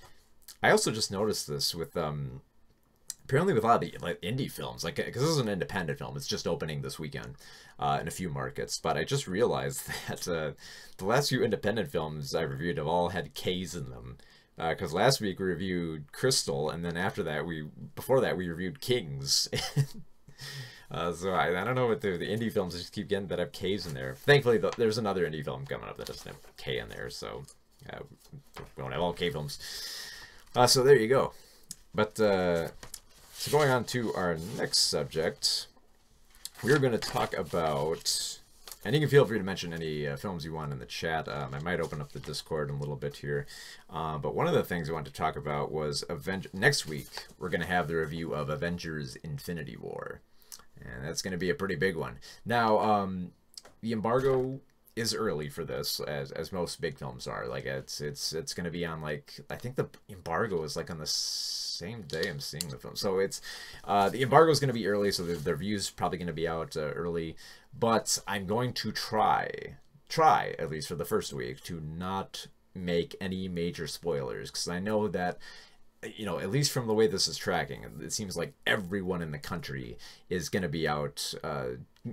I also just noticed this with apparently with a lot of the like indie films, like, because this is an independent film. It's just opening this weekend in a few markets. But I just realized that the last few independent films I reviewed have all had K's in them. Because last week we reviewed Crystal, and then before that we reviewed Kings. So I don't know what the indie films just keep getting that have K's in there. Thankfully, there's another indie film coming up that doesn't have K in there, so we won't have all K films. So there you go. But so going on to our next subject, we're going to talk about, and you can feel free to mention any films you want in the chat. I might open up the Discord in a little bit here. But one of the things I wanted to talk about was next week, we're going to have the review of Avengers Infinity War. And that's going to be a pretty big one. Now, the embargo is early for this, as most big films are. Like it's going to be on, like, I think the embargo is like on the same day I'm seeing the film. So it's the embargo is going to be early, so the review's probably going to be out early. But I'm going to try at least for the first week to not make any major spoilers, because I know that, you know, at least from the way this is tracking, it seems like everyone in the country is going to be out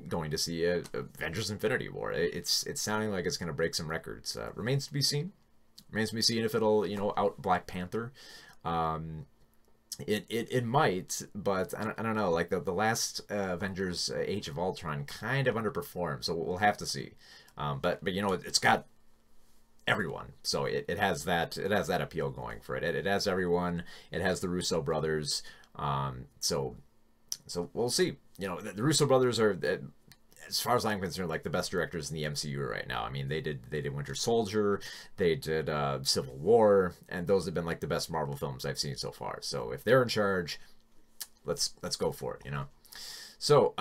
going to see Avengers Infinity War. It's sounding like it's going to break some records. Remains to be seen. Remains to be seen if it'll, you know, out Black Panther. It might, but I don't know. Like the last Avengers Age of Ultron kind of underperformed, so we'll have to see. But you know, it's got everyone. So it has that appeal going for it. It has everyone. It has the Russo brothers. So we'll see. You know, the Russo brothers are, as far as I'm concerned, like the best directors in the MCU right now. I mean, they did Winter Soldier, they did Civil War, and those have been like the best Marvel films I've seen so far. So if they're in charge, let's go for it, you know. So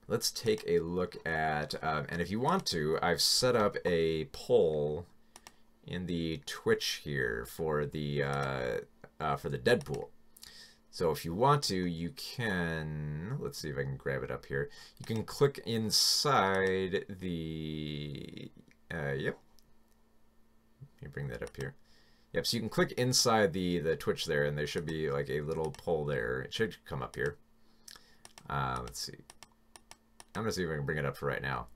let's take a look at, and if you want to, I've set up a poll in the Twitch here for the Deadpool. So if you want to, you can, let's see if I can grab it up here. You can click inside the, yep. Let me bring that up here. Yep, so you can click inside the Twitch there, and there should be like a little poll there. It should come up here. Let's see. I'm going to see if I can bring it up for right now.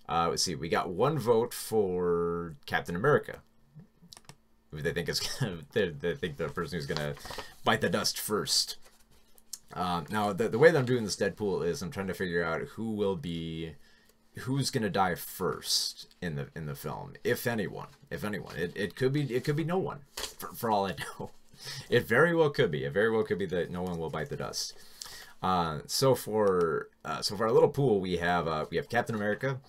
Let's see, we got 1 vote for Captain America. They think it's gonna, they think the person who's gonna bite the dust first. Now the way that I'm doing this Deadpool is I'm trying to figure out who's gonna die first in the film, if anyone. It could be no one, for all I know. It very well could be. It very well could be that no one will bite the dust. So for our little pool, we have Captain America,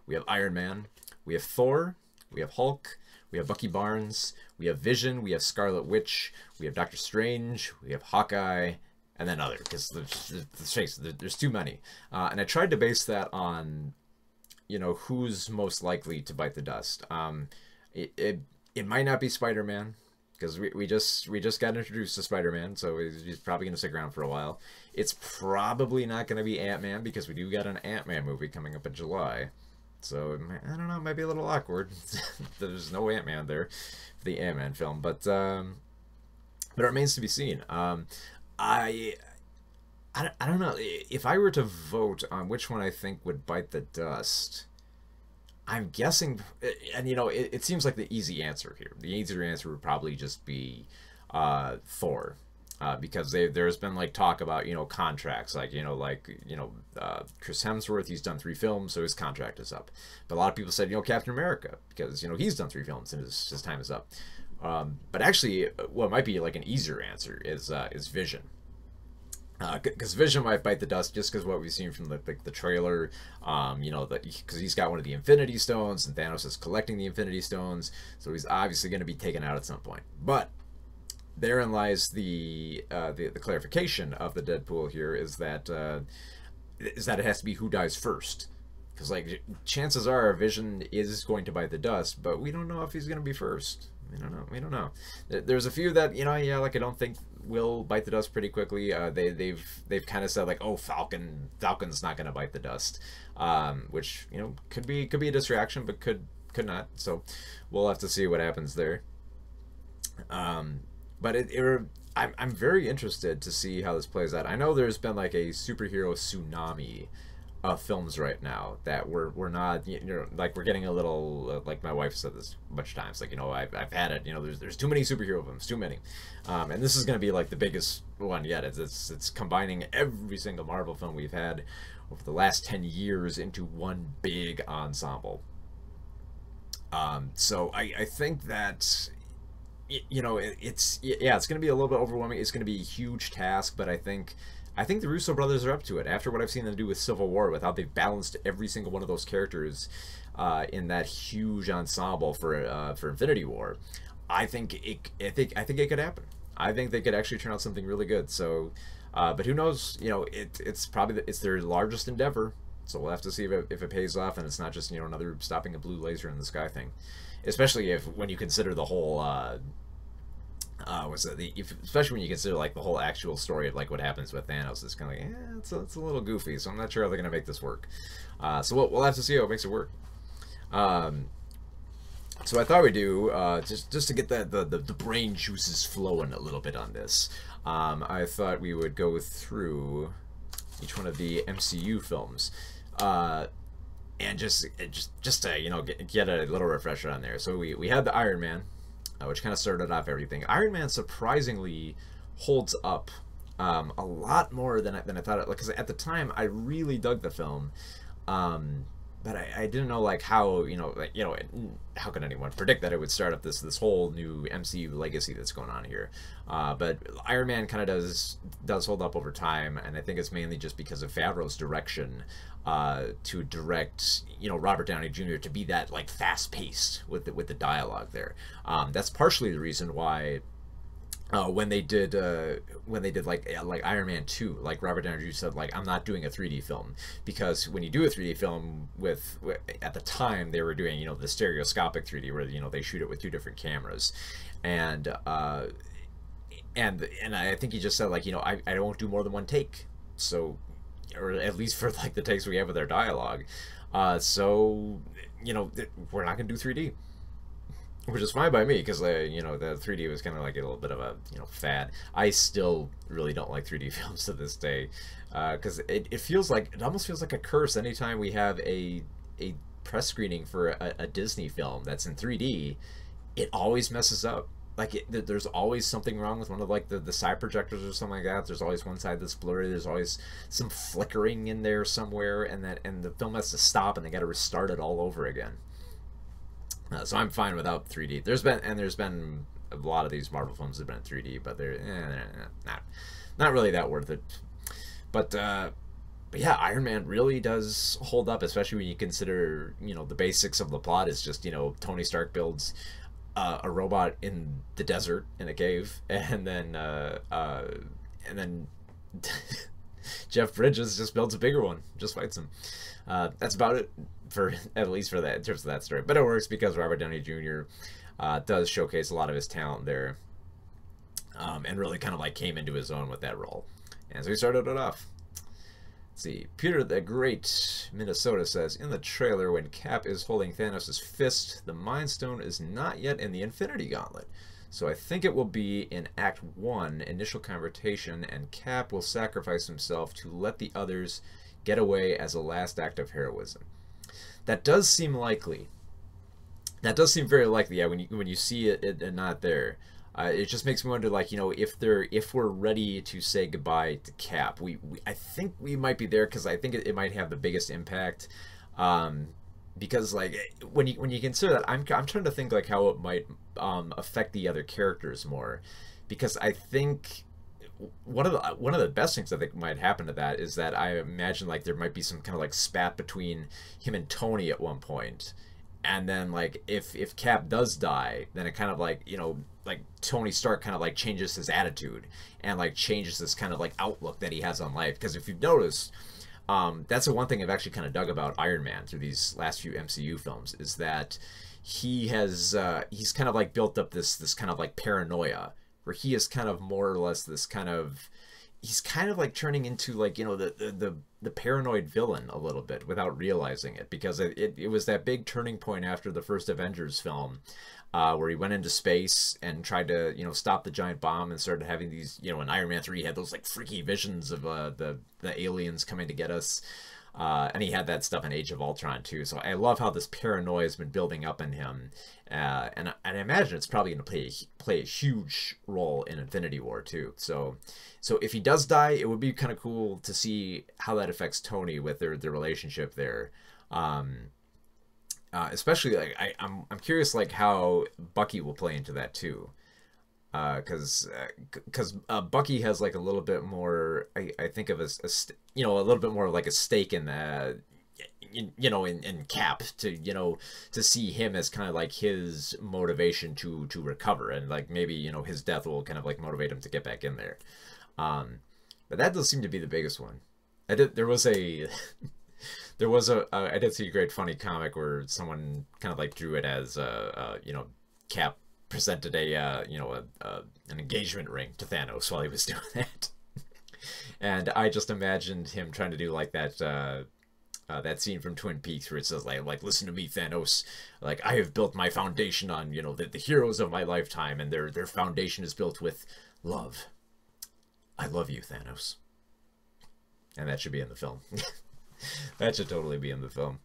we have Iron Man, we have Thor, we have Hulk, we have Bucky Barnes, we have Vision, we have Scarlet Witch, we have Doctor Strange, we have Hawkeye, and then other, because there's too many. And I tried to base that on, you know, who's most likely to bite the dust. It might not be Spider-Man, because we just got introduced to Spider-Man, so he's probably going to stick around for a while. It's probably not going to be Ant-Man, because we do got an Ant-Man movie coming up in July. So, I don't know, it might be a little awkward. There's no Ant-Man there for the Ant-Man film, but it remains to be seen. I don't know. If I were to vote on which one I think would bite the dust, I'm guessing, and you know, it seems like the easy answer here. The easier answer would probably just be Thor. Because there's been like talk about, you know, contracts, like Chris Hemsworth, he's done 3 films, so his contract is up. But a lot of people said, you know, Captain America, because, you know, he's done 3 films and his time is up. But actually, what might be like an easier answer is Vision. Because Vision might bite the dust just because what we've seen from the trailer, you know, because he's got one of the Infinity Stones and Thanos is collecting the Infinity Stones, so he's obviously going to be taken out at some point. But therein lies the clarification of the Deadpool here is that it has to be who dies first, because like chances are Vision is going to bite the dust, but we don't know if he's going to be first. We don't know. There's a few that, you know, yeah, like I don't think will bite the dust pretty quickly. They've kind of said like, oh, Falcon's not going to bite the dust, which, you know, could be a distraction, but could not. So we'll have to see what happens there. But I'm very interested to see how this plays out. I know there's been like a superhero tsunami of films right now that we're not, you know, like we're getting a little, like my wife said this a bunch of times, like, you know, I've had it, you know, there's too many superhero films, too many. And this is going to be like the biggest one yet. It's combining every single Marvel film we've had over the last 10 years into one big ensemble. So I think that, you know, it's going to be a little bit overwhelming. It's going to be a huge task, but I think the Russo brothers are up to it. After what I've seen them do with Civil War, with how they've balanced every single one of those characters in that huge ensemble for Infinity War, I think it could happen. I think they could actually turn out something really good. So, but who knows? You know, it's probably it's their largest endeavor. So we'll have to see if it pays off, and it's not just, you know, another stopping a blue laser in the sky thing. Especially when you consider the whole, especially when you consider like the whole actual story of like what happens with Thanos. It's kind of like, it's a little goofy. So I'm not sure how they're gonna make this work. So we'll have to see how it makes it work. So I thought we'd do just to get the brain juices flowing a little bit on this. I thought we would go through each one of the MCU films. And just to, you know, get a little refresher on there. So we had the Iron Man, which kind of started off everything. Iron Man surprisingly holds up a lot more than I thought it, because at the time I really dug the film. I didn't know like how, how can anyone predict that it would start up this whole new MCU legacy that's going on here. But Iron Man kind of does hold up over time, and I think it's mainly just because of Favreau's direction to direct Robert Downey Jr. to be that like fast paced with the dialogue there. That's partially the reason why. When they did like Iron Man 2, like Robert Downey Jr. said, like, I'm not doing a 3D film, because when you do a 3D film with at the time they were doing the stereoscopic 3D where they shoot it with 2 different cameras, and I think he just said like I won't do more than 1 take, so, or at least for like the takes we have with our dialogue, so we're not gonna do 3D. Which is fine by me, because the 3D was kind of like a little bit of a fad. I still really don't like 3D films to this day, because it almost feels like a curse anytime we have a press screening for a Disney film that's in 3D. It always messes up. Like there's always something wrong with one of like the side projectors or something like that. There's always one side that's blurry. There's always some flickering in there somewhere, and the film has to stop and they got to restart it all over again. So I'm fine without 3D. There's been a lot of these Marvel films that have been in 3D, but they're not really that worth it. But yeah, Iron Man really does hold up, especially when you consider the basics of the plot is just Tony Stark builds a robot in the desert in a cave, and then Jeff Bridges just builds a bigger one, just fights him. That's about it, for at least for that, in terms of that story. But it works because Robert Downey Jr. Does showcase a lot of his talent there, and really kind of like came into his own with that role. And so he started it off. Let's see, Peter the Great, Minnesota says, in the trailer when Cap is holding Thanos' fist, the Mind Stone is not yet in the Infinity Gauntlet. So I think it will be in Act 1, initial confrontation, and Cap will sacrifice himself to let the others get away as a last act of heroism. That does seem likely. That does seem very likely. Yeah, when you see it and not there, it just makes me wonder, like, if we're ready to say goodbye to Cap. I think we might be there, because I think it might have the biggest impact. Because like when you consider that, I'm trying to think like how it might affect the other characters more, because I think one of the best things I think might happen to that is that I imagine like there might be some kind of like spat between him and Tony at one point, and then like if Cap does die, then it kind of like like Tony Stark kind of like changes his attitude and like changes this kind of like outlook that he has on life. Because if you've noticed, that's the one thing I've actually kind of dug about Iron Man through these last few MCU films, is that he has he's kind of like built up this kind of like paranoia, where he is kind of more or less this kind of, he's kind of like turning into like the paranoid villain a little bit without realizing it, because it was that big turning point after the first Avengers film, where he went into space and tried to stop the giant bomb, and started having these in Iron Man 3 he had those like freaky visions of the aliens coming to get us, and he had that stuff in Age of Ultron too. So I love how this paranoia has been building up in him, and I imagine it's probably going to play a huge role in Infinity War too. So if he does die, it would be kind of cool to see how that affects Tony with their relationship there. Especially like I'm curious like how Bucky will play into that too, because Bucky has like a little bit more, I think of as a little bit more like a stake in the in Cap, to see him as kind of like his motivation to recover, and like maybe his death will kind of like motivate him to get back in there. But that does seem to be the biggest one. There was a I did see a great funny comic where someone kind of like drew it as Cap presented an engagement ring to Thanos while he was doing that. And I just imagined him trying to do like that that scene from Twin Peaks where it says like listen to me, Thanos, like I have built my foundation on the heroes of my lifetime, and their foundation is built with love. I love you, Thanos. And that should be in the film. That should totally be in the film.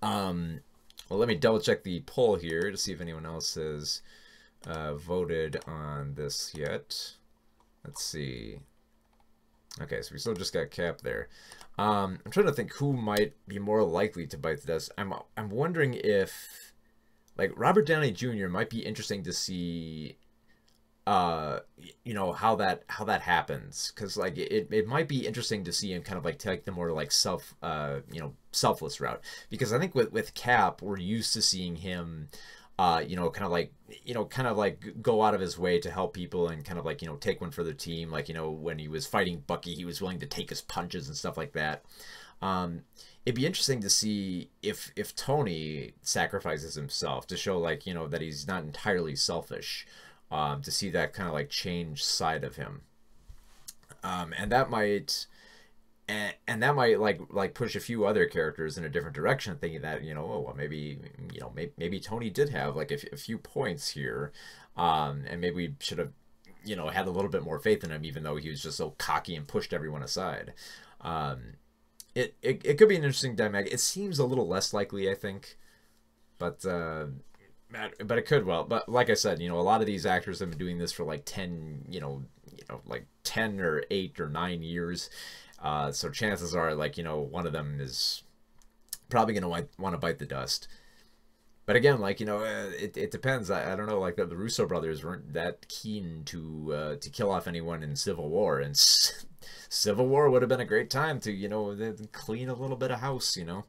Well, let me double check the poll here to see if anyone else has voted on this yet. Let's see. Okay, so we still just got Cap there. I'm trying to think who might be more likely to bite the dust. I'm wondering if, like, Robert Downey Jr. might be interesting to see, you know, how that happens, because like it might be interesting to see him kind of like take the more like selfless route, because I think with Cap we're used to seeing him you know, kind of like go out of his way to help people and kind of like, you know, take one for the team. Like, you know, when he was fighting Bucky, he was willing to take his punches and stuff like that. It'd be interesting to see if Tony sacrifices himself to show, like, you know, that he's not entirely selfish, to see that kind of like change side of him. And that might like push a few other characters in a different direction, thinking that, you know, oh well, maybe, you know, maybe Tony did have like a few points here, and maybe we should have, you know, had a little bit more faith in him, even though he was just so cocky and pushed everyone aside. It could be an interesting dynamic. It seems a little less likely, I think, but it could well. But like I said, you know, a lot of these actors have been doing this for like 10, like 10 or 8 or 9 years. So chances are, like, you know, one of them is probably going to want to bite the dust. But again, like, you know, it depends. I don't know, like the Russo brothers weren't that keen to kill off anyone in Civil War. And Civil War would have been a great time to, you know, clean a little bit of house, you know.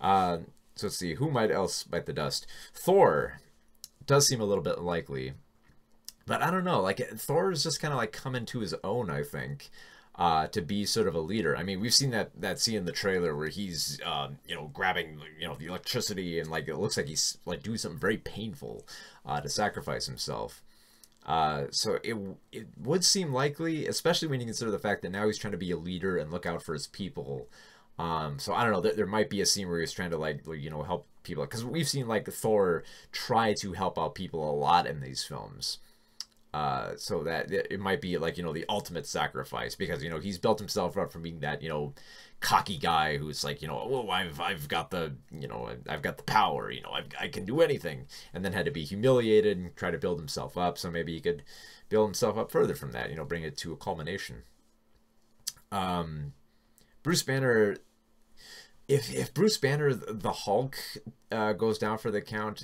So let's see, who might else bite the dust? Thor does seem a little bit likely. But I don't know, like, Thor is just kind of like coming to his own, I think. To be sort of a leader. I mean, we've seen that scene in the trailer where he's, you know, grabbing, you know, the electricity, and like it looks like he's like doing something very painful to sacrifice himself. So it would seem likely, especially when you consider the fact that now he's trying to be a leader and look out for his people. So I don't know. There might be a scene where he's trying to, like, you know, help people, because we've seen like Thor try to help out people a lot in these films. So that it might be like, you know, the ultimate sacrifice, because, you know, he's built himself up from being that, you know, cocky guy who's like, you know, oh, I've got the, you know, I've got the power, you know, I can do anything, and then had to be humiliated and try to build himself up. So maybe he could build himself up further from that, you know, bring it to a culmination. Bruce Banner, if Bruce Banner, the Hulk, goes down for the count,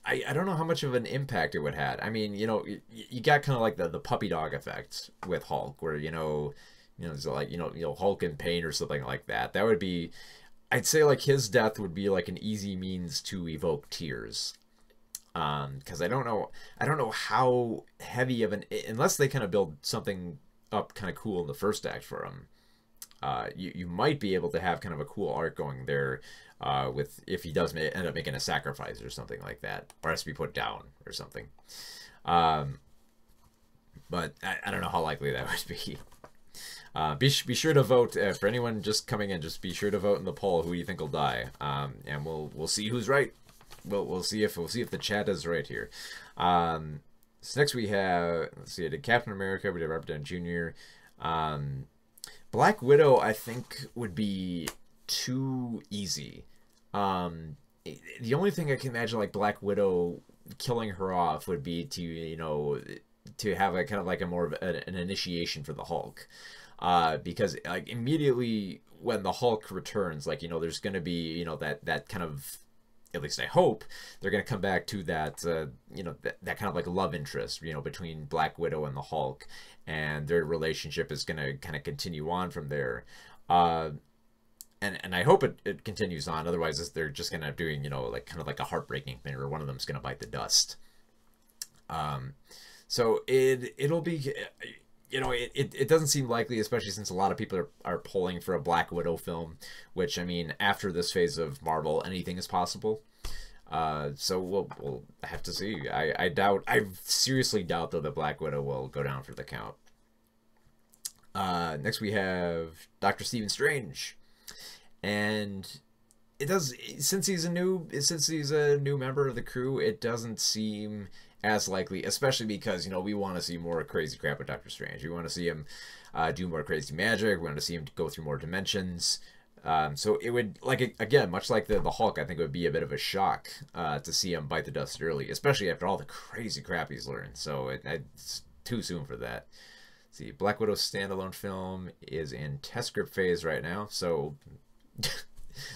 I don't know how much of an impact it would have. I mean, you know, you got kind of like the puppy dog effect with Hulk, where, you know, it's like, you know, Hulk in pain or something like that. That would be, I'd say, like, his death would be like an easy means to evoke tears. Because I don't know how heavy of an, unless they kind of build something up kind of cool in the first act for him. You might be able to have kind of a cool arc going there, with, if he does end up making a sacrifice or something like that, or has to be put down or something. But I don't know how likely that would be. Be sure to vote, for anyone just coming in. Just be sure to vote in the poll who you think will die, and we'll see who's right. We'll see if the chat is right here. So next we have, let's see, I did Captain America. We did Robert Downey Jr. Black Widow, I think, would be too easy. The only thing I can imagine, like, Black Widow killing her off would be to, you know, to have a kind of like a more of an initiation for the Hulk. Because, like, immediately when the Hulk returns, like, you know, there's going to be, you know, that kind of, at least I hope, they're going to come back to that, you know, that kind of like love interest, you know, between Black Widow and the Hulk, and their relationship is going to kind of continue on from there. And I hope it continues on. Otherwise, they're just going to end up doing, you know, like kind of like a heartbreaking thing, where one of them's going to bite the dust. So it'll be, you know, it doesn't seem likely, especially since a lot of people are polling for a Black Widow film, which, I mean, after this phase of Marvel, anything is possible. So we'll have to see. I seriously doubt, though, that Black Widow will go down for the count. Next we have Dr. Stephen Strange. And it does, since he's a new member of the crew, it doesn't seem as likely, especially because, you know, we want to see more crazy crap with Doctor Strange. We want to see him do more crazy magic. We want to see him go through more dimensions. So it would, like, again, much like the Hulk, I think it would be a bit of a shock to see him bite the dust early, especially after all the crazy crap he's learned. So it's too soon for that. see, Black Widow's standalone film is in test script phase right now, so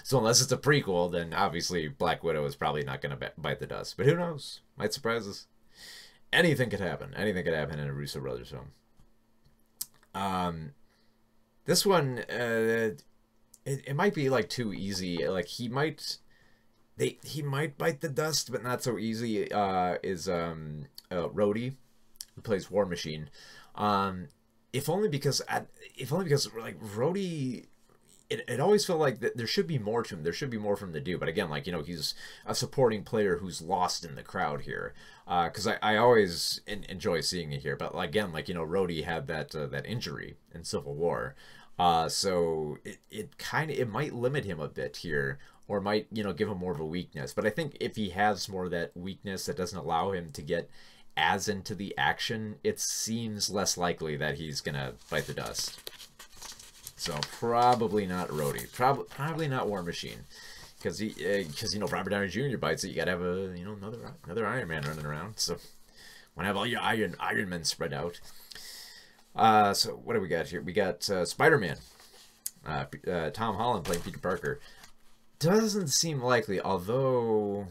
so unless it's a prequel, then obviously Black Widow is probably not going to bite the dust. But who knows? Might surprise us. Anything could happen. Anything could happen in a Russo brothers film. This one, it might be like too easy. Like he might bite the dust, but not so easy. Is Rhodey, who plays War Machine. If only because like Rhodey, it always felt like that there should be more to him. There should be more from the dude. But again, like, you know, he's a supporting player who's lost in the crowd here. Because I always enjoy seeing it here. But again, like, you know, Rhodey had that injury in Civil War. So it might limit him a bit here, or might, you know, give him more of a weakness. But I think if he has more of that weakness that doesn't allow him to get as into the action, it seems less likely that he's gonna bite the dust. So probably not Rhodey. Probably not War Machine, because you know, if Robert Downey Jr. bites it, you gotta have another Iron Man running around. So wanna have all your Iron Men spread out. So what do we got here? We got Spider-Man. Tom Holland playing Peter Parker. Doesn't seem likely, although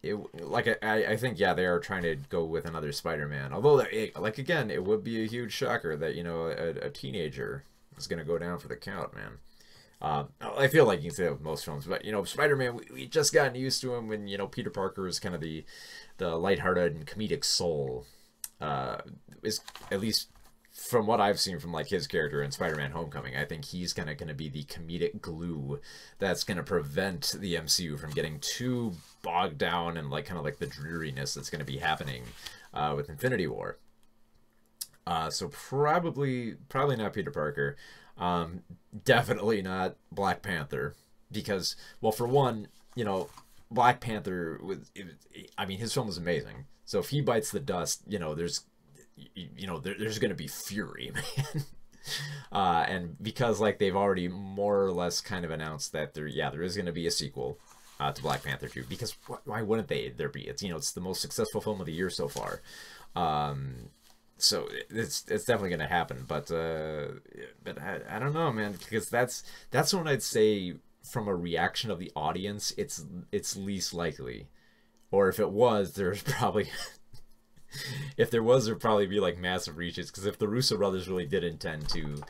I think, yeah, they are trying to go with another Spider-Man. Although, like, again, it would be a huge shocker that, you know, a teenager is going to go down for the count, man. I feel like you can say that with most films, but, you know, Spider-Man, we just gotten used to him when, you know, Peter Parker is kind of the lighthearted and comedic soul. Is, at least from what I've seen from, like, his character in Spider-Man Homecoming, I think he's kind of going to be the comedic glue that's going to prevent the MCU from getting too bogged down and, like, kind of like the dreariness that's going to be happening with Infinity War. So probably not Peter Parker. Definitely not Black Panther, because, well, for one, you know, Black Panther I mean, his film was amazing. So if he bites the dust, you know, there's going to be fury, man. And because, like, they've already more or less kind of announced that there is going to be a sequel to Black Panther 2, because why wouldn't there be? It's, you know, it's the most successful film of the year so far. So it's definitely going to happen, but I don't know, man, because that's when I'd say, from a reaction of the audience, it's least likely. Or if it was, there's probably if there was, there'd probably be, like, massive reaches, because if the Russo brothers really did intend to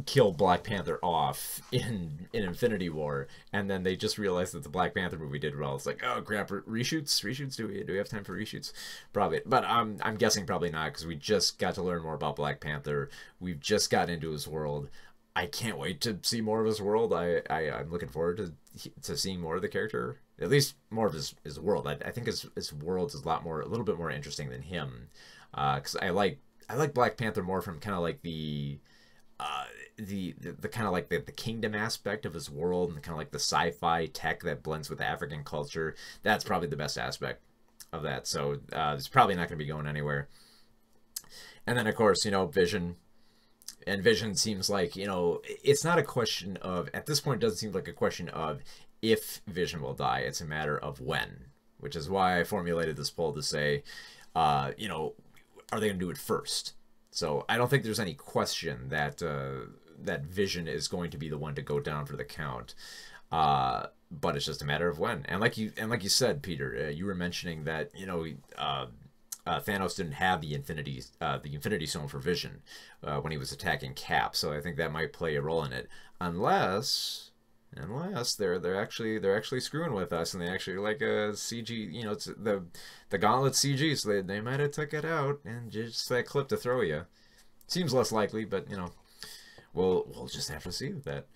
kill Black Panther off in Infinity War, and then they just realized that the Black Panther movie did well, it's like, oh crap, reshoots, do we have time for reshoots? Probably, but I'm guessing probably not, because we just got to learn more about Black Panther. We've just got into his world. I can't wait to see more of his world. I'm looking forward to seeing more of the character, at least more of his world. I think his world is a little bit more interesting than him, because I like Black Panther more from kind of like the kind of like the kingdom aspect of his world, and kind of like the sci-fi tech that blends with African culture. That's probably the best aspect of that. So it's probably not going to be going anywhere. And then, of course, you know, Vision. And Vision seems like, you know, it's not a question of, at this point, it doesn't seem like a question of if Vision will die. It's a matter of when, which is why I formulated this poll to say, you know, are they going to do it first? So I don't think there's any question that that Vision is going to be the one to go down for the count. But it's just a matter of when. And like you said, Peter, you were mentioning that, you know, Thanos didn't have the Infinity Stone for Vision when he was attacking Cap, so I think that might play a role in it. Unless they're actually screwing with us, and they actually like a CG, you know, it's the Gauntlet CG, so they might have took it out and just that clip to throw you. Seems less likely, but, you know, we'll just have to see with that.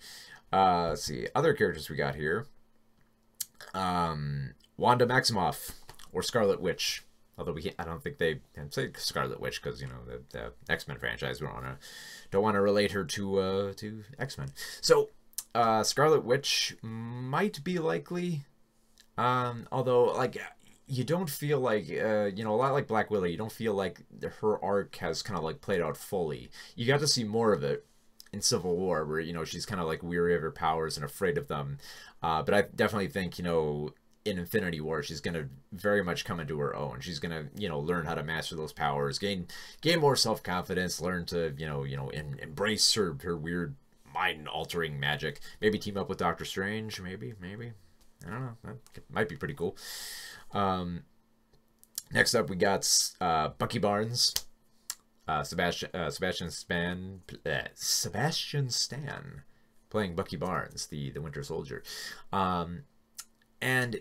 Let's see other characters we got here. Wanda Maximoff or Scarlet Witch. Although I don't think they can say Scarlet Witch, because, you know, the X-Men franchise, we don't want to relate her to X-Men. So Scarlet Witch might be likely, although, like, you don't feel like, you know, a lot like Black Widow, you don't feel like her arc has kind of, like, played out fully. You got to see more of it in Civil War, where, you know, she's kind of, like, weary of her powers and afraid of them. But I definitely think, you know, in Infinity War, she's gonna very much come into her own. She's gonna, you know, learn how to master those powers, gain more self confidence, learn to, embrace her weird mind altering magic. Maybe team up with Doctor Strange. Maybe I don't know. That might be pretty cool. Next up, we got Bucky Barnes, Sebastian Stan, playing Bucky Barnes, the Winter Soldier, and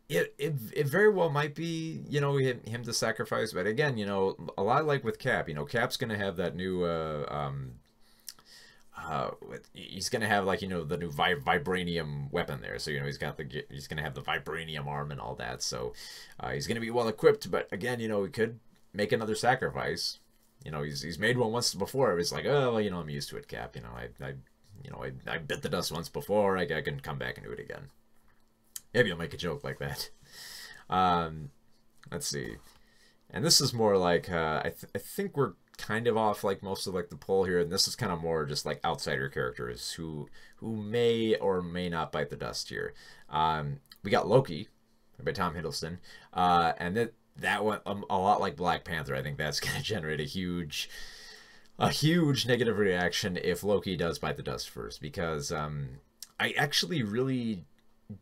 it very well might be, you know, him to sacrifice. But again, you know, a lot like with Cap, you know, Cap's gonna have that new he's gonna have, like, you know, the new vibranium weapon there. So, you know, he's gonna have the vibranium arm and all that. So he's gonna be well equipped. But again, you know, he could make another sacrifice. You know, he's made one once before. It was like, oh, well, you know, I'm used to it, Cap. You know, I bit the dust once before. I can come back and do it again. Maybe I'll make a joke like that. Let's see. And this is more like I think we're kind of off like most of like the poll here, and this is kind of more just like outsider characters who may or may not bite the dust here. We got Loki by Tom Hiddleston, and that went a lot like Black Panther. I think that's going to generate a huge negative reaction if Loki does bite the dust first, because I actually really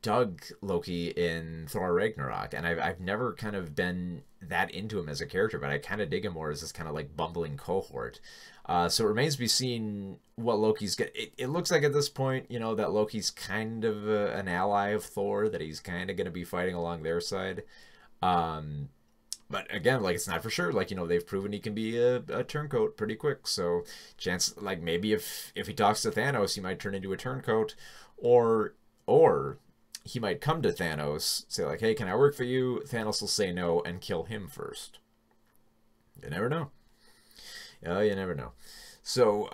dug Loki in Thor Ragnarok, and I've never kind of been that into him as a character, but I kind of dig him more as this kind of like bumbling cohort. So it remains to be seen what Loki's got. It looks like at this point, you know, that Loki's kind of an ally of Thor, that he's kind of going to be fighting along their side. But again, like, it's not for sure. Like, you know, they've proven he can be a turncoat pretty quick. So chance, like, maybe if he talks to Thanos, he might turn into a turncoat, or he might come to Thanos, say like, hey, can I work for you? Thanos will say no and kill him first. You never know. You never know. So,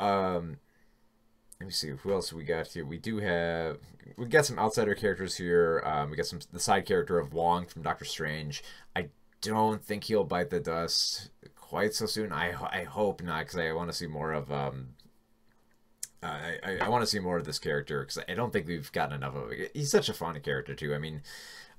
let me see, who else we got here? We got some outsider characters here. We got the side character of Wong from Doctor Strange. I don't think he'll bite the dust quite so soon. I hope not, because I want to see more of I want to see more of this character, because I don't think we've gotten enough of it. He's such a fun character too. I mean,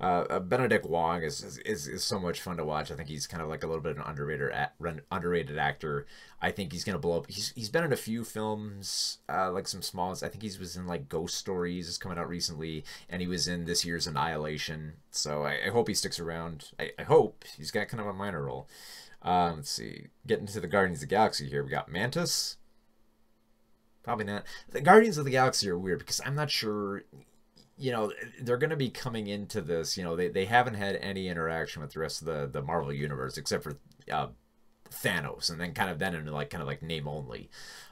Benedict Wong is so much fun to watch. I think he's kind of like a little bit of an underrated actor. I think he's gonna blow up. He's been in a few films, like some small ones. I think he was in like Ghost Stories, is coming out recently, and he was in this year's Annihilation. So I hope he sticks around. I hope he's got kind of a minor role. Let's see, getting to the Guardians of the Galaxy here. We got Mantis. Probably not. The Guardians of the Galaxy are weird, because I'm not sure, you know, they're going to be coming into this, you know, they haven't had any interaction with the rest of the Marvel Universe, except for Thanos, and then kind of like name only.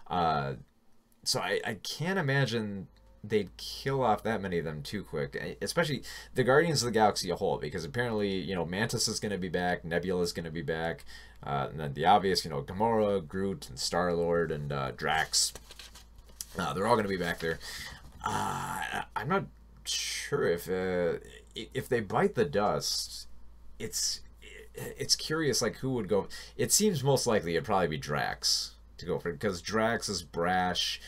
So I can't imagine they'd kill off that many of them too quick, especially the Guardians of the Galaxy a whole, because apparently, you know, Mantis is going to be back, Nebula is going to be back, and then the obvious, you know, Gamora, Groot, and Star-Lord, and Drax. They're all going to be back there. I'm not sure if they bite the dust. It's curious, like, who would go. It seems most likely it'd probably be Drax to go for it, because Drax is brash.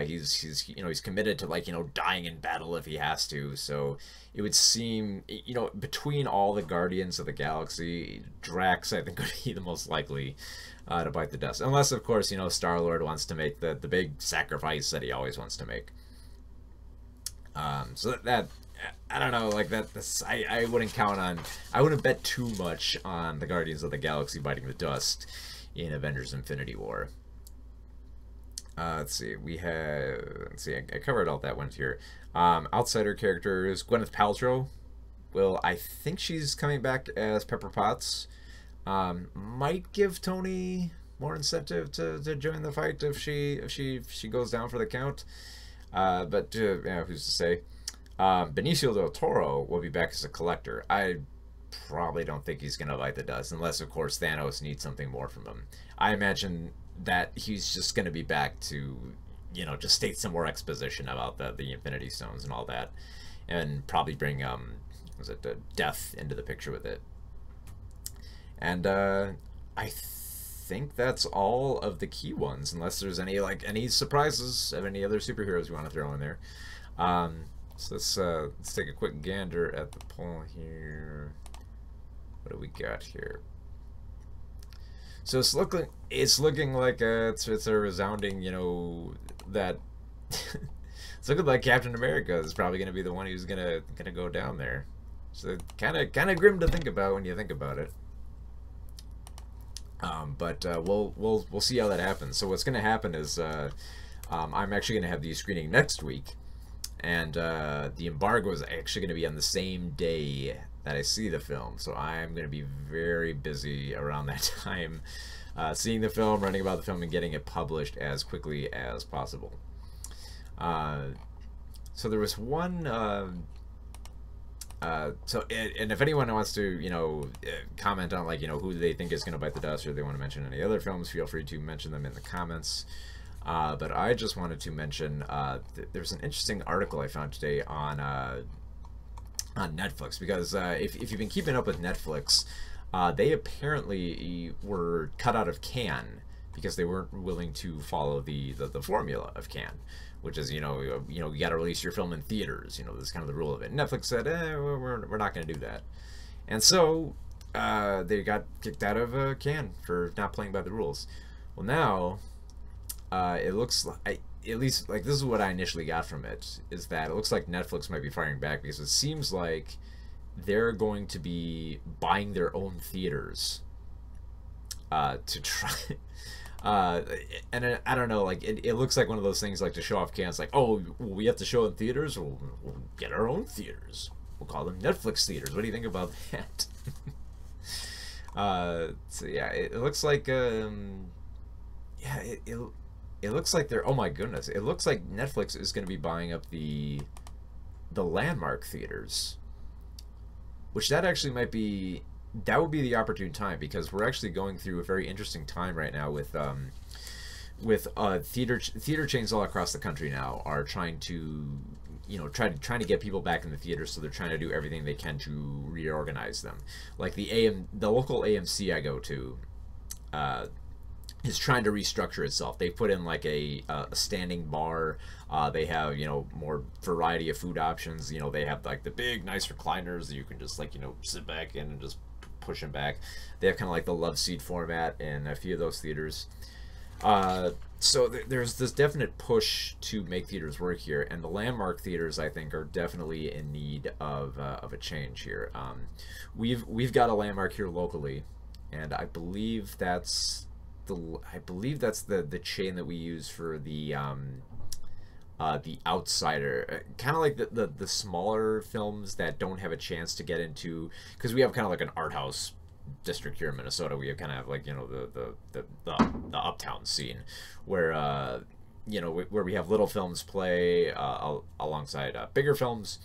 He's you know, he's committed to, like, you know, dying in battle if he has to. So it would seem, you know, between all the Guardians of the Galaxy, Drax, I think, would be the most likely to bite the dust, unless, of course, you know, Star-Lord wants to make the big sacrifice that he always wants to make. So that I don't know, like, I wouldn't count on, I wouldn't bet too much on the Guardians of the Galaxy biting the dust in Avengers Infinity War. Let's see, I covered all that one here. Outsider characters, Gwyneth Paltrow. Well, I think she's coming back as Pepper Potts. Might give Tony more incentive to join the fight if she goes down for the count. But yeah, who's to say? Benicio del Toro will be back as a collector. I probably don't think he's gonna bite the dust, unless, of course, Thanos needs something more from him. I imagine that he's just gonna be back to, you know, just state some more exposition about the Infinity Stones and all that, and probably bring Death into the picture with it. And I think that's all of the key ones, unless there's any surprises of any other superheroes you want to throw in there. So let's take a quick gander at the poll here. What do we got here? So it's looking like it's a resounding, you know, that it's looking like Captain America is probably gonna be the one who's gonna go down there. So kind of grim to think about when you think about it. But we'll see how that happens. So what's gonna happen is I'm actually gonna have the screening next week, and the embargo is actually gonna be on the same day that I see the film. So I'm gonna be very busy around that time, seeing the film, writing about the film, and getting it published as quickly as possible. So there was one. And if anyone wants to, you know, comment on, like, you know, who they think is going to bite the dust, or they want to mention any other films, feel free to mention them in the comments. But I just wanted to mention there's an interesting article I found today on Netflix, because if you've been keeping up with Netflix, they apparently were cut out of Cannes because they weren't willing to follow the formula of Cannes, which is, you got to release your film in theaters. You know, that's kind of the rule of it. Netflix said, we're not going to do that. And so they got kicked out of Cannes for not playing by the rules. Well, now it looks like, at least, like, this is what I initially got from it, is that it looks like Netflix might be firing back, because it seems like they're going to be buying their own theaters to try... and I don't know, like, it looks like one of those things, like, to show off Cannes, it's like, oh, we have to show in theaters, we'll get our own theaters, we'll call them Netflix theaters. What do you think about that? So yeah, it looks like yeah, it looks like they're, oh my goodness, it looks like Netflix is going to be buying up the Landmark theaters, which that actually might be, that would be the opportune time, because we're actually going through a very interesting time right now with theater chains all across the country now are trying to, you know, trying to get people back in the theaters. So they're trying to do everything they can to reorganize them. Like the local AMC I go to is trying to restructure itself. They put in like a standing bar. They have, you know, more variety of food options. You know, they have like the big nice recliners that you can just, like, you know, sit back in and just push them back. They have kind of like the love seat format in a few of those theaters. So there's this definite push to make theaters work here, and the Landmark theaters, I think, are definitely in need of a change here. We've got a Landmark here locally, and I believe that's the chain that we use for the Outsider, kind of like the smaller films that don't have a chance to get into, because we have kind of like an art house district here in Minnesota. We have kind of like, you know, the uptown scene where you know, where we have little films play alongside bigger films,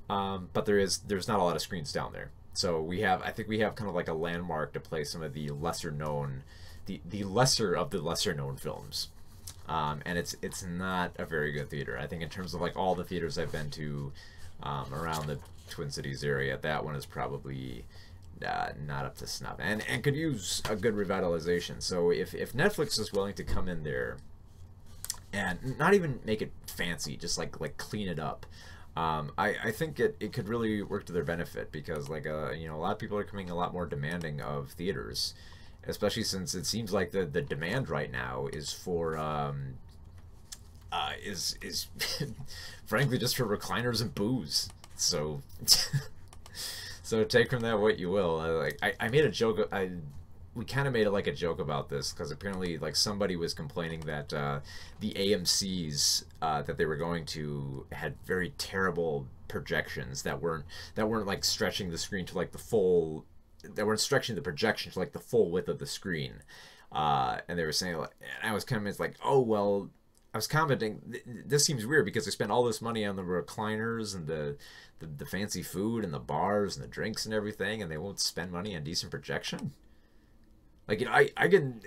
but there's not a lot of screens down there. So I think we have kind of like a Landmark to play some of the lesser known, the lesser of the lesser known films. And it's not a very good theater. I think in terms of like all the theaters I've been to around the Twin Cities area, that one is probably not up to snuff, and could use a good revitalization. So if Netflix is willing to come in there and not even make it fancy, just like clean it up, I think it could really work to their benefit, because like you know, a lot of people are becoming a lot more demanding of theaters, especially since it seems like the demand right now is for is frankly just for recliners and booze. So so take from that what you will. I made a joke. We kind of made it like a joke about this, because apparently like somebody was complaining that the AMC's that they were going to had very terrible projections that weren't like stretching the screen to like the full, that weren't stretching the projection to like the full width of the screen, and they were saying, like, and I was kind of like, oh well, I was commenting, this seems weird because they spent all this money on the recliners and the fancy food and the bars and the drinks and everything, and they won't spend money on decent projection. Like, you know, I can,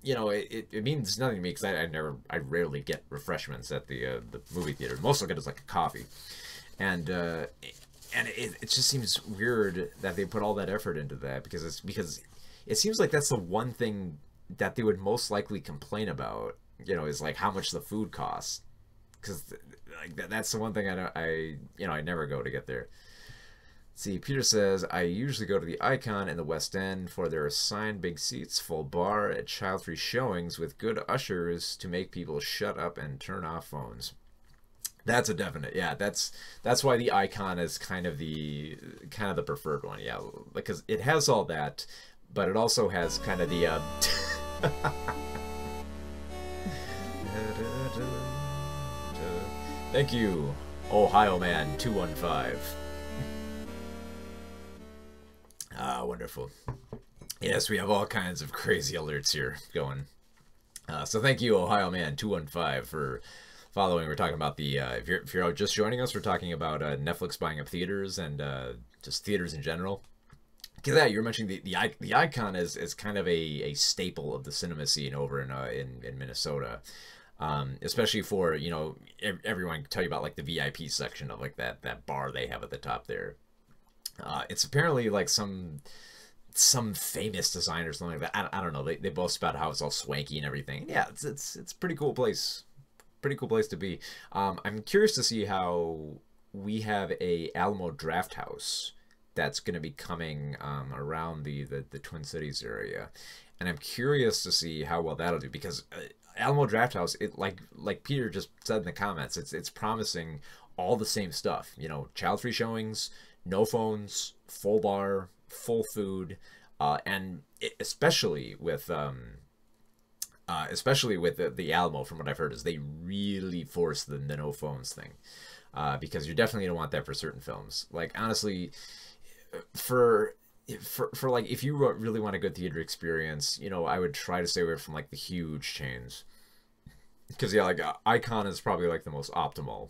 you know, it means nothing to me, because I rarely get refreshments at the movie theater. Most I'll get is like a coffee, and it just seems weird that they put all that effort into that, because it seems like that's the one thing that they would most likely complain about, you know, is like how much the food costs. Because like that's the one thing I don't, I never go to get there. See, Peter says, I usually go to the Icon in the West End for their assigned big seats, full bar at child-free showings with good ushers to make people shut up and turn off phones. That's a definite, yeah. That's why the Icon is kind of the preferred one, yeah, because it has all that, but it also has kind of the Thank you, Ohio Man 215. Ah, wonderful. Yes, we have all kinds of crazy alerts here going. So thank you, Ohio Man 215, for following. We're talking about the if you're just joining us, we're talking about Netflix buying up theaters and just theaters in general. Because yeah, you were mentioning the Icon is kind of a staple of the cinema scene over in Minnesota. Especially for, you know, everyone can tell you about like the VIP section of like that bar they have at the top there. It's apparently like some famous designer or something like that. I don't know. They boast about how it's all swanky and everything. Yeah, it's a pretty cool place. Pretty cool place to be. I'm curious to see how we have a Alamo Draft House that's going to be coming around the Twin Cities area, and I'm curious to see how well that'll do, because Alamo Draft House, it like Peter just said in the comments, it's promising all the same stuff. You know, child-free showings, no phones, full bar, full food, and especially with the Alamo, from what I've heard, is they really force the no phones thing, because you're definitely gonna want that for certain films. Like honestly, for like if you really want a good theater experience, you know, I would try to stay away from like the huge chains, because yeah, like Icon is probably like the most optimal,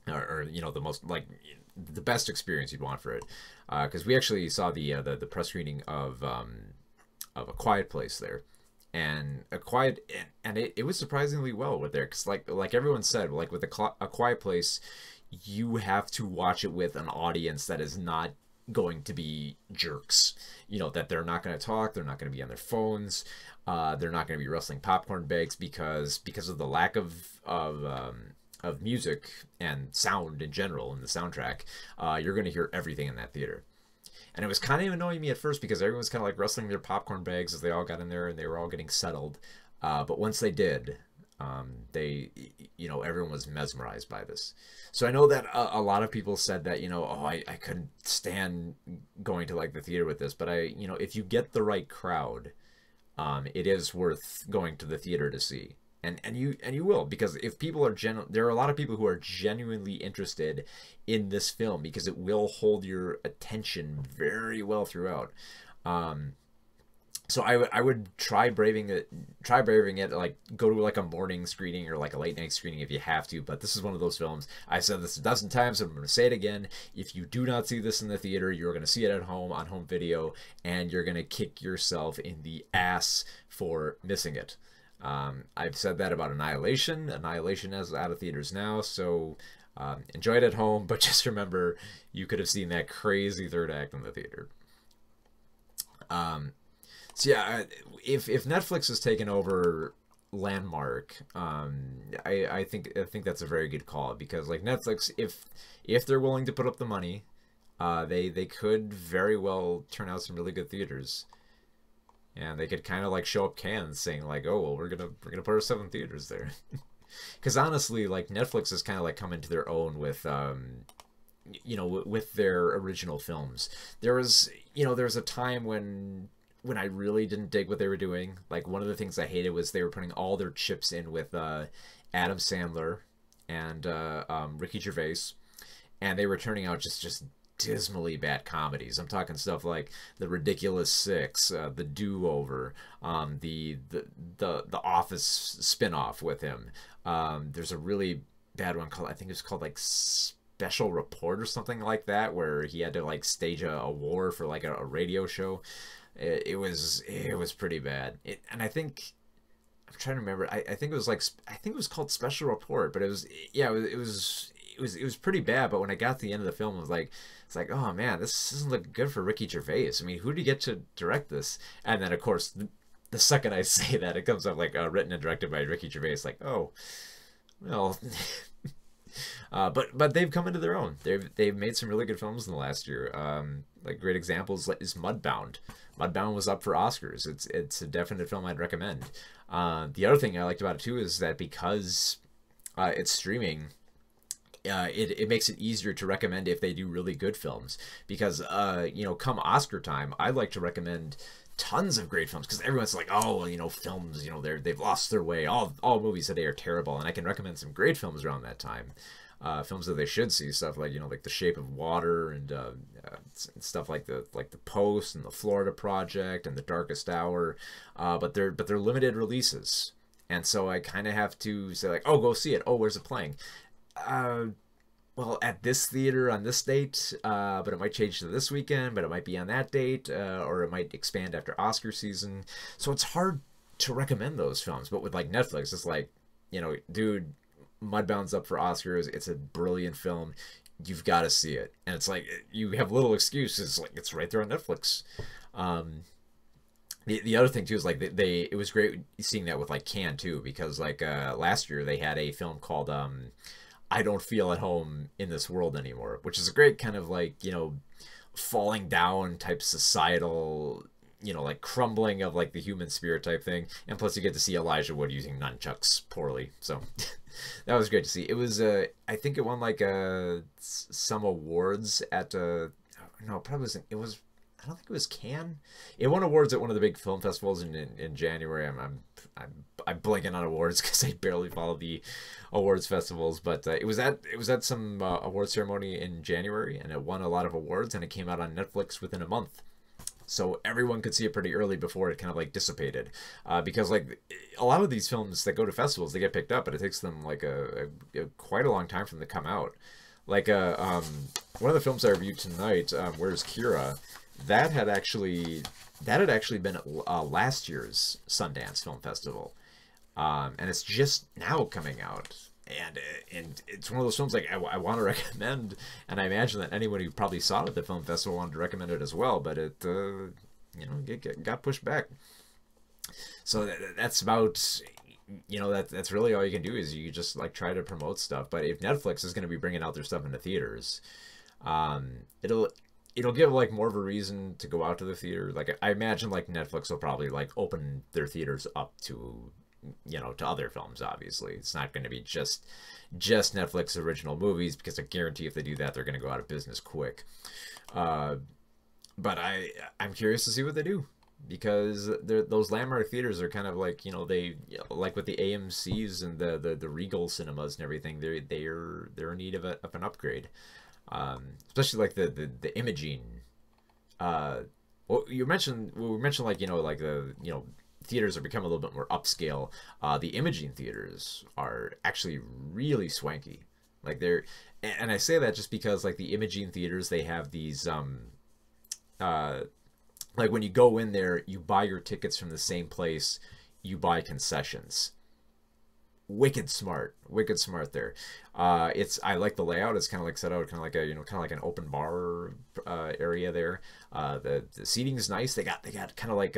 or you know, the most like the best experience you'd want for it, because we actually saw the press screening of A Quiet Place there, and it was surprisingly well with there, because like everyone said, like with A Quiet Place, you have to watch it with an audience that is not going to be jerks, you know, that they're not going to talk, they're not going to be on their phones, they're not going to be rustling popcorn bags, because of the lack of music and sound in general in the soundtrack. You're going to hear everything in that theater. And it was kind of annoying me at first, because everyone was kind of like rustling their popcorn bags as they all got in there and they were all getting settled. But once they did, you know, everyone was mesmerized by this. So I know that a lot of people said that, you know, oh, I couldn't stand going to like the theater with this, but you know, if you get the right crowd, it is worth going to the theater to see. And you will, because if people are there are a lot of people who are genuinely interested in this film, because it will hold your attention very well throughout. So I would try braving it, like go to like a morning screening or like a late night screening if you have to. But this is one of those films, I said this a dozen times, and I'm going to say it again. If you do not see this in the theater, you're going to see it at home on home video, and you're going to kick yourself in the ass for missing it. I've said that about Annihilation. Annihilation is out of theaters now, so enjoy it at home, but just remember, you could have seen that crazy third act in the theater. So yeah, if Netflix has taken over Landmark, I think that's a very good call, because like Netflix, if they're willing to put up the money, they could very well turn out some really good theaters, and they could kind of like show up cans saying like, oh well, we're gonna put our 7 theaters there, because honestly, like Netflix has kind of like come into their own with you know, with their original films. There was a time when I really didn't dig what they were doing. Like one of the things I hated was they were putting all their chips in with Adam Sandler and Ricky Gervais, and they were turning out just dismally bad comedies. I'm talking stuff like The Ridiculous Six, The Do-Over, the Office spinoff with him. There's a really bad one called, I think it was called like Special Report or something like that, where he had to like stage a war for like a radio show. It was pretty bad. And I think, I'm trying to remember, I think it was called Special Report, but it was pretty bad. But when I got to the end of the film, it's like, oh man, this doesn't look good for Ricky Gervais. I mean, who did he get to direct this? And then of course, the second I say that, it comes up like written and directed by Ricky Gervais. Like, oh, well, But they've come into their own. They've made some really good films in the last year. Like great examples is Mudbound. Mudbound was up for Oscars. It's a definite film I'd recommend. The other thing I liked about it too is that because it's streaming, it makes it easier to recommend if they do really good films. Because you know, come Oscar time, I like to recommend tons of great films, because everyone's like, oh, you know, films, you know, they've lost their way. All movies today are terrible, and I can recommend some great films around that time. Films that they should see, stuff like, you know, like The Shape of Water, and stuff like the Post and the Florida Project and The Darkest Hour, but they're limited releases, and so I kind of have to say like, oh, go see it. Oh, where's it playing? Well, at this theater on this date, but it might change to this weekend, but it might be on that date, or it might expand after Oscar season. So it's hard to recommend those films. But with like Netflix, it's like, you know, dude, Mudbound's up for Oscars. It's a brilliant film. You've got to see it. And it's like, you have little excuses. Like, it's right there on Netflix. The other thing too is like it was great seeing that with like Cannes too, because like last year they had a film called I Don't Feel at Home in This World Anymore, which is a great kind of like, you know, falling down type societal, you know, like crumbling of like the human spirit type thing. And plus you get to see Elijah Wood using nunchucks poorly. So that was great to see. It was, I think it won like some awards at, no, it probably wasn't, it was, I don't think it was Cannes. It won awards at one of the big film festivals in January. I'm blanking on awards because I barely follow the awards festivals, but it was at some award ceremony in January, and it won a lot of awards, and it came out on Netflix within a month, so everyone could see it pretty early before it kind of like dissipated, because like a lot of these films that go to festivals, they get picked up, but it takes them like a quite a long time for them to come out. Like one of the films I reviewed tonight, Where's Kyra? That had actually been at last year's Sundance Film Festival, and it's just now coming out. And it's one of those films like I want to recommend, and I imagine that anyone who probably saw it at the film festival wanted to recommend it as well, but it you know, got pushed back. So that's about, you know, that's really all you can do, is you just like try to promote stuff. But if Netflix is going to be bringing out their stuff into theaters, it'll give like more of a reason to go out to the theater. Like I imagine like Netflix will probably like open their theaters up to, you know, to other films. Obviously it's not going to be just Netflix original movies, because I guarantee if they do that, they're going to go out of business quick. But I'm curious to see what they do, because those landmark theaters are kind of like, you know, they, like with the AMC's and the Regal cinemas and everything, they're in need of an upgrade. Especially like the imaging. Well, we mentioned like, you know, like the, you know, theaters are becoming a little bit more upscale. The imaging theaters are actually really swanky. Like and I say that just because like the imaging theaters, they have these like when you go in there, you buy your tickets from the same place you buy concessions. Wicked smart there. I like the layout. It's kind of like set out kind of like a, you know, kind of like an open bar area there. The seating is nice. They got kind of like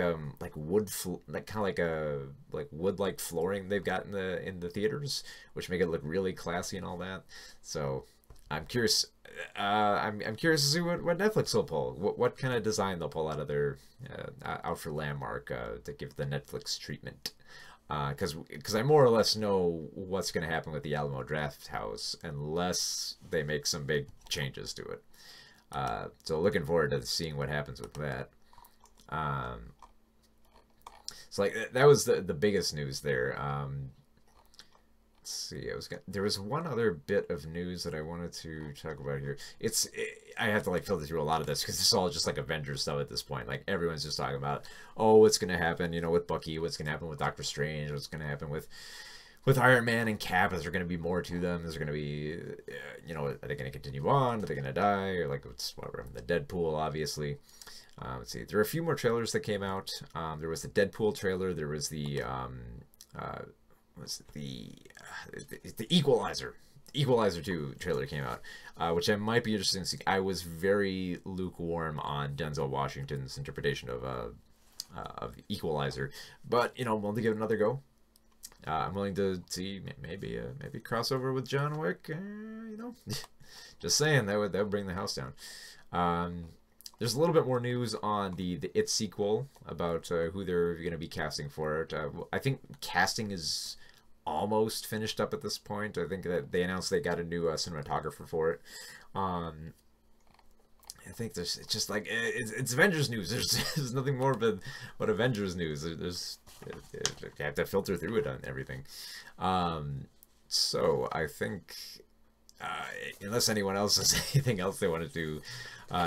wood, like kind of like a wood like flooring they've got in the theaters, which make it look really classy and all that. So I'm curious. I'm curious to see what Netflix will pull. What kind of design they'll pull out of their out for Landmark to give the Netflix treatment. Because I more or less know what's going to happen with the Alamo Drafthouse unless they make some big changes to it. So looking forward to seeing what happens with that. So like that was the biggest news there. Let's see. There was one other bit of news that I wanted to talk about here. I have to like filter through a lot of this because it's all just like Avengers stuff at this point. Like everyone's just talking about, oh, what's gonna happen, you know, with Bucky, what's gonna happen with Doctor Strange, what's gonna happen with Iron Man and Cap. Is there gonna be more to them? Is there gonna be, you know, are they gonna continue on? Are they gonna die? Or like whatever. The Deadpool, obviously. Let's see. There are a few more trailers that came out. There was the Deadpool trailer. There was the Equalizer 2 trailer came out, which I might be interested in seeing. I was very lukewarm on Denzel Washington's interpretation of Equalizer, but you know, I'm willing to give it another go. I'm willing to see maybe crossover with John Wick. You know, just saying that would bring the house down. There's a little bit more news on the It sequel about who they're going to be casting for it. I think casting is almost finished up at this point. I think that they announced they got a new cinematographer for it. I think it's just like it's Avengers news. There's nothing more but Avengers news. There's you have to filter through it on everything. So I think unless anyone else has anything else they wanted to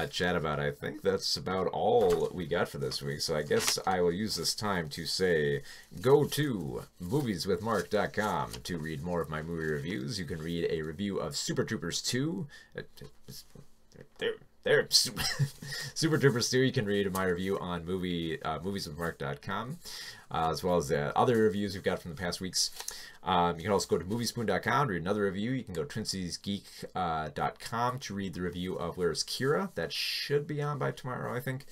chat about, I think that's about all we got for this week. So I guess I will use this time to say, go to movieswithmark.com to read more of my movie reviews. You can read a review of Super Troopers 2. There, Super Troopers 2. You can read my review on movieswithmark.com, as well as the other reviews we've got from the past weeks. You can also go to moviespoon.com to read another review. You can go to twinciesgeek.com to read the review of Where's Kyra. That should be on by tomorrow, I think.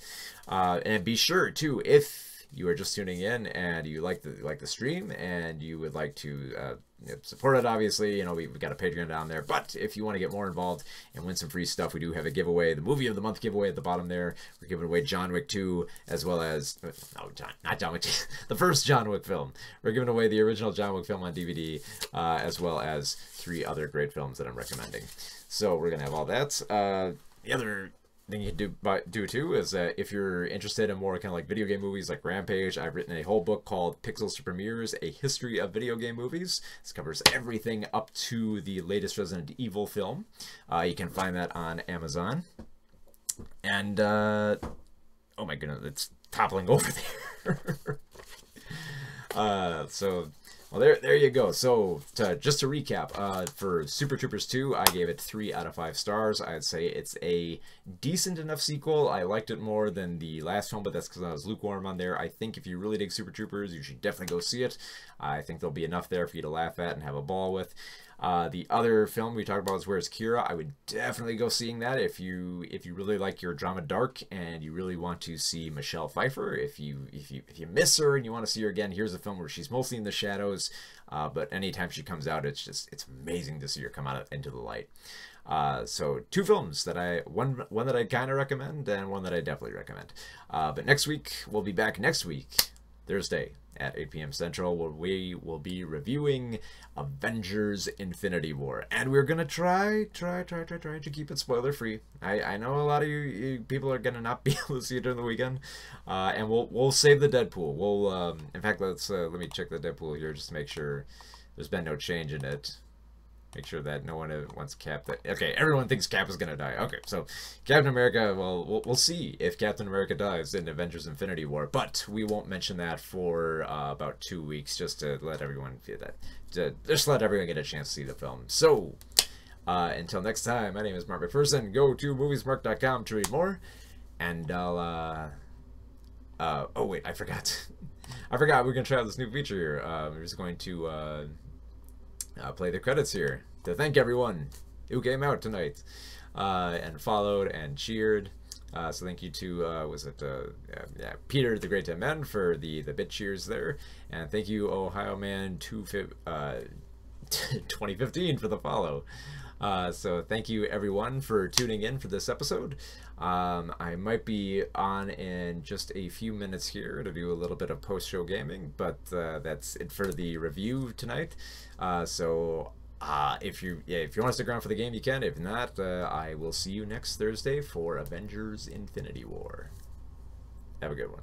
And be sure to, if you are just tuning in and you like the stream and you would like to support it, obviously, you know, we've got a Patreon down there. But if you want to get more involved and win some free stuff, we do have a giveaway, the movie of the month giveaway at the bottom there. We're giving away John Wick 2, as well as not John Wick 2, the first John Wick film. We're giving away the original John Wick film on DVD, as well as 3 other great films that I'm recommending. So we're gonna have all that. The other thing you can do too is that if you're interested in more kind of like video game movies like Rampage, I've written a whole book called Pixels to Premieres, A History of Video Game Movies. This covers everything up to the latest Resident Evil film. You can find that on Amazon. And oh my goodness, it's toppling over there. So well, there you go. So just to recap, for Super Troopers 2, I gave it 3 out of 5 stars. I'd say it's a decent enough sequel. I liked it more than the last film, but that's because I was lukewarm on there. I think if you really dig Super Troopers, you should definitely go see it. I think there'll be enough there for you to laugh at and have a ball with. The other film we talked about is Where's Kyra. I would definitely go seeing that if you really like your drama dark and you really want to see Michelle Pfeiffer. If you miss her and you want to see her again, here's a film where she's mostly in the shadows, but anytime she comes out, it's amazing to see her come out into the light. So 2 films that one that I kind of recommend and one that I definitely recommend. But next week, we'll be back next week, Thursday at 8 p.m. Central, where we will be reviewing Avengers Infinity War. And we're going to try to keep it spoiler free. I know a lot of you people are going to not be able to see it during the weekend. And we'll save the Deadpool. We'll in fact, let me check the Deadpool here just to make sure there's been no change in it. Make sure that no one wants Cap. Okay, everyone thinks Cap is gonna die. Okay, so Captain America. Well, we'll see if Captain America dies in Avengers: Infinity War, but we won't mention that for about 2 weeks, just to let everyone feel that. Just let everyone get a chance to see the film. So until next time, my name is Mark McPherson. Go to moviesmark.com to read more, and I'll. Oh wait, I forgot. We're gonna try out this new feature here. We're just going to. Play the credits here to thank everyone who came out tonight and followed and cheered. So thank you to Peter the Great 10 Men for the bit cheers there, and thank you Ohio Man 2015 for the follow. So thank you everyone for tuning in for this episode. I might be on in just a few minutes here to do a little bit of post-show gaming, but that's it for the review tonight. So if you want to stick around for the game, you can. If not, I will see you next Thursday for Avengers Infinity War. Have a good one.